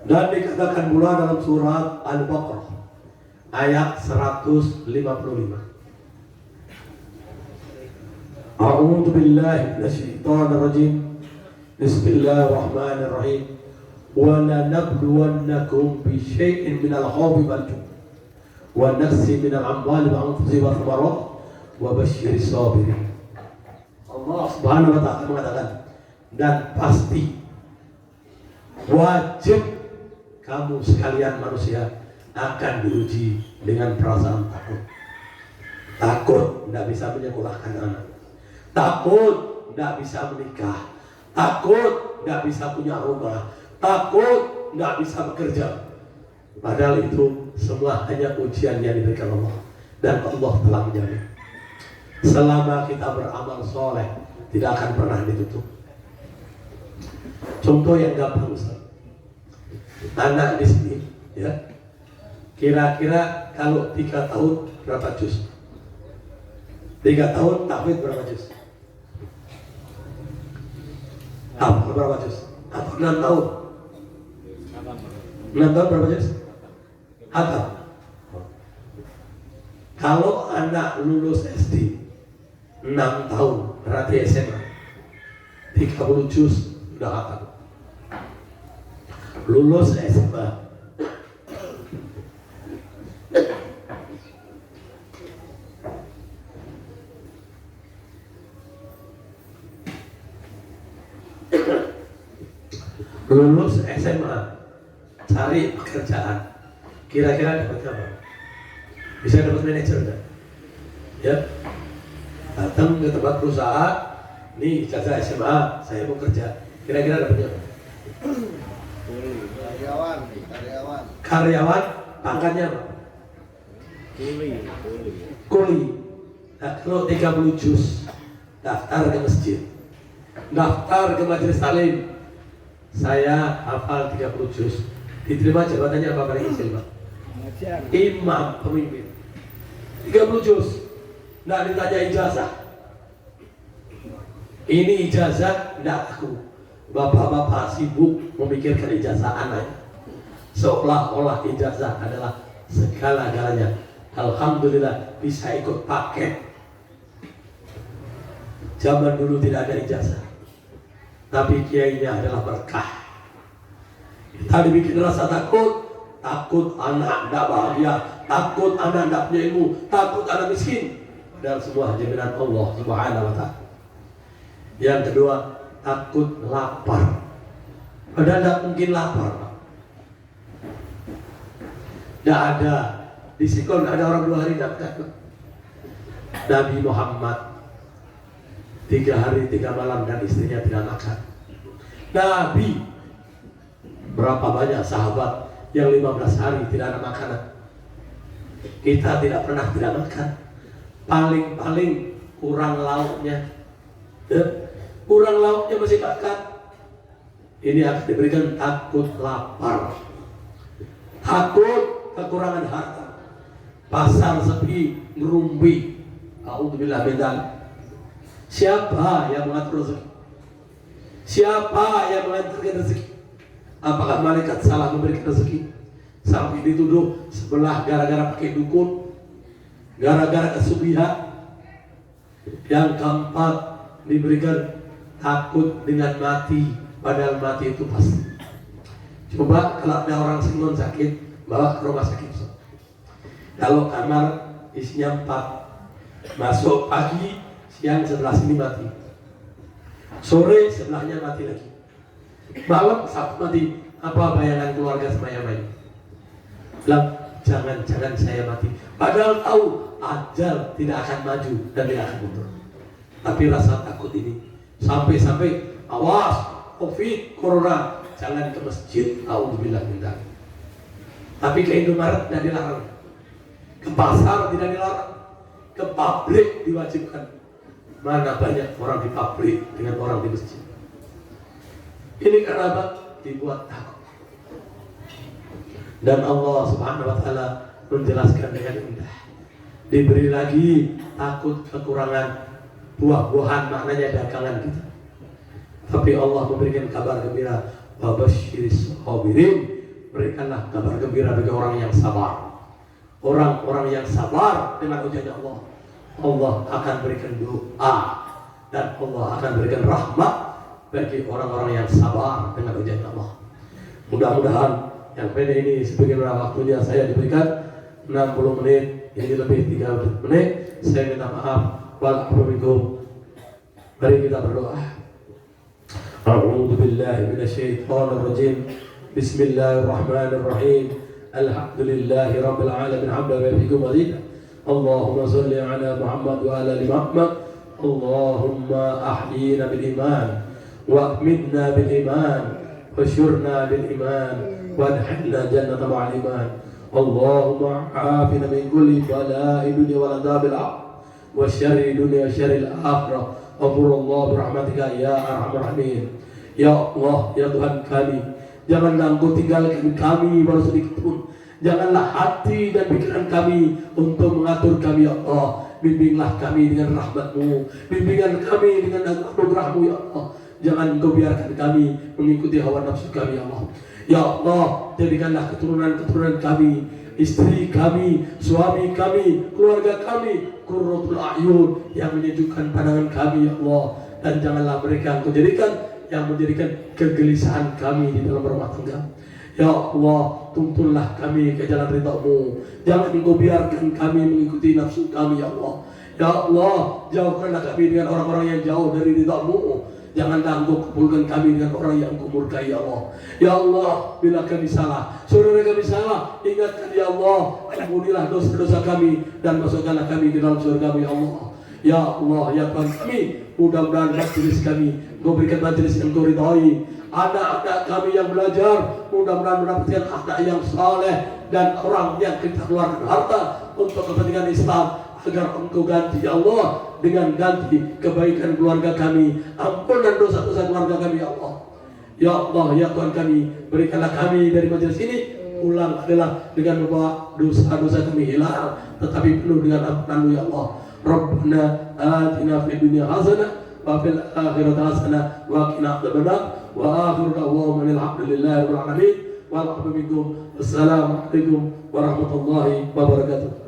[SPEAKER 1] Dan dikatakan pula dalam surat Al-Baqarah ayat 155. A'udzu billahi minasyaitonir rajim. Bismillahirrahmanirrahim. Wa lanabluwannakum bi syai'in minal khawfi wal ju' wa nafsi minal amwali wa anfusi wa thamarat wa basyiris sabirin. Allah Subhanahu wa ta'ala mengatakan, dan pasti wajib kamu sekalian manusia akan diuji dengan perasaan takut. Takut tidak bisa menyekolahkan anak, takut tidak bisa menikah, takut tidak bisa punya rumah, takut tidak bisa bekerja. Padahal itu semua hanya ujian yang diberikan Allah, dan Allah telah menjamin selama kita beramal soleh tidak akan pernah ditutup. Contoh yang gampang, Ustaz. Anak di sini, ya, kira-kira kalau 3 tahun berapa juz? 3 tahun tahfidz berapa juz? Hafal berapa juz? Atau 6 tahun? 6 tahun berapa juz? Hafal. Kalau anak lulus SD 6 tahun berarti SMA 30 juz sudah hafal. Lulus SMA lulus SMA cari pekerjaan, kira-kira dapat apa? Bisa dapat manajer enggak? Ya, datang ke tempat perusahaan, nih ijazah SMA, saya mau kerja, kira-kira dapatnya apa? Karyawan, pangkatnya apa? Kuli. Nah, kalau 30 juz, daftar ke masjid, daftar ke majelis taklim, saya hafal 30 juz, diterima jabatannya apa paling kecil, Pak? Imam, pemimpin. 30 juz, nggak ditanya ijazah. Ini ijazah nggak aku. Bapak-bapak sibuk memikirkan ijazah anak, seolah-olah ijazah adalah segala-galanya. Alhamdulillah bisa ikut paket. Zaman dulu tidak ada ijazah, tapi kiainya adalah berkah. Kita dibikin rasa takut, takut anak tidak bahagia, takut anak tidak punya ilmu, takut anak miskin. Padahal semua jaminan Allah Subhanahu wa ta'ala. Yang kedua, takut lapar. Padahal tidak mungkin lapar. Tidak ada di Sikon, ada orang 2 hari tidak takut. Nabi Muhammad 3 hari 3 malam dan istrinya tidak makan. Nabi berapa banyak sahabat yang 15 hari tidak ada makanan. Kita tidak pernah tidak makan. Paling-paling kurang lauknya, kurang lauknya masih makan. Ini akan diberikan takut lapar, takut kekurangan harta, pasar sepi, ngerumpi. A'udzubillah min dzalik. Siapa yang mengatur rezeki? Siapa yang mengantarkan rezeki? Apakah malaikat salah memberikan rezeki? Sampai dituduh sebelah gara-gara pakai dukun, gara-gara kesubihan. Yang keempat, diberikan takut dengan mati, padahal mati itu pasti. Coba kalau ada orang sengon sakit, bawa ke rumah sakit. Kalau kamar isinya 4, masuk pagi, siang sebelah sini mati, sore sebelahnya mati lagi, malam satu mati. Apa bayangan keluarga semaya-maya? Bilang, jangan-jangan saya mati. Padahal tahu ajal tidak akan maju dan tidak akan mundur. Tapi rasa takut ini sampai-sampai awas COVID, corona, jangan ke masjid. A'udzubillah min dzalik. Tapi ke Indomaret tidak dilarang, ke pasar tidak dilarang, ke pabrik diwajibkan. Mana banyak orang di pabrik dengan orang di masjid. Ini karena apa? Dibuat takut. Dan Allah Subhanahu wa ta'ala menjelaskan dengan indah. Diberi lagi takut kekurangan buah-buahan, maknanya dagangan kita. Tapi Allah memberikan kabar gembira, wabasyiris sabirin, berikanlah kabar gembira bagi orang yang sabar. Orang-orang yang sabar dengan ujian Allah, Allah akan berikan doa dan Allah akan berikan rahmat bagi orang-orang yang sabar dengan ujian Allah. Mudah-mudahan yang pendek ini sebagaimana waktunya saya diberikan 60 menit, ini lebih 30 menit. Saya minta maaf. Wassalamualaikum. Mari kita berdoa. A'udzu billahi minasyaitonir rajim. Bismillahirrahmanirrahim. Alhamdulillahi rabbil alamin. Hamdan wa bikum mazid. Allahumma shalli ala Muhammad wa ala ali Muhammad. Allahumma ahyina bil iman wa amitna bil iman wa syurna bil iman wa adkhilna jannata ma'al iman. Allahumma afina min kulli bala'i dunya wal adzabil akhirah wa syarri dunya wa syarril akhirah. Allahumma birahmatika ya arhamar rahimin. Ya Allah, ya Tuhan kami, janganlah Engkau tinggalkan kami walau sedikit pun. Janganlah hati dan pikiran kami untuk mengatur kami, ya Allah. Bimbinglah kami dengan rahmat-Mu, bimbingkan kami dengan anugerah-Mu, ya Allah. Jangan Engkau biarkan kami mengikuti hawa nafsu kami, ya Allah. Ya Allah, jadikanlah keturunan-keturunan kami, istri kami, suami kami, keluarga kami qurratul a'yun, yang menyejukkan pandangan kami, ya Allah. Dan janganlah mereka Engkau jadikan yang menjadikan kegelisahan kami di dalam rumah tangga. Ya Allah, tuntunlah kami ke jalan ridha-Mu. Jangan Engkau biarkan kami mengikuti nafsu kami, ya Allah. Ya Allah, jauhkanlah kami dengan orang-orang yang jauh dari ridha-Mu. Janganlah Engkau kumpulkan kami dengan orang yang Engkau murkai, ya Allah. Ya Allah, bila kami salah, saudara kami salah, ingatkan, ya Allah. Ampunilah dosa-dosa kami dan masukkanlah kami ke dalam surga-Mu, ya Allah. Ya Allah, ya Tuhan kami, mudah-mudahan majelis kami Engkau berikan majelis yang Engkau ridhai. Anak-anak kami yang belajar mudah-mudahan mendapatkan anak yang saleh dan orang yang kita keluarkan harta untuk kepentingan Islam, agar Engkau ganti, ya Allah, dengan ganti kebaikan keluarga kami. Ampunkan dosa-dosa keluarga kami, ya Allah. Ya Allah, ya Tuhan kami, berikanlah kami dari majelis ini pulang adalah dengan membawa dosa-dosa kami hilang, tetapi penuh dengan ampunan-Mu, ya Allah. Rabbana atina fid dunya hasanah wa fil akhirati hasanah wa qina adzabannar. Wa akhiru da'wana alhamdulillahi rabbil alamin. Wassalamualaikum warahmatullahi wabarakatuh.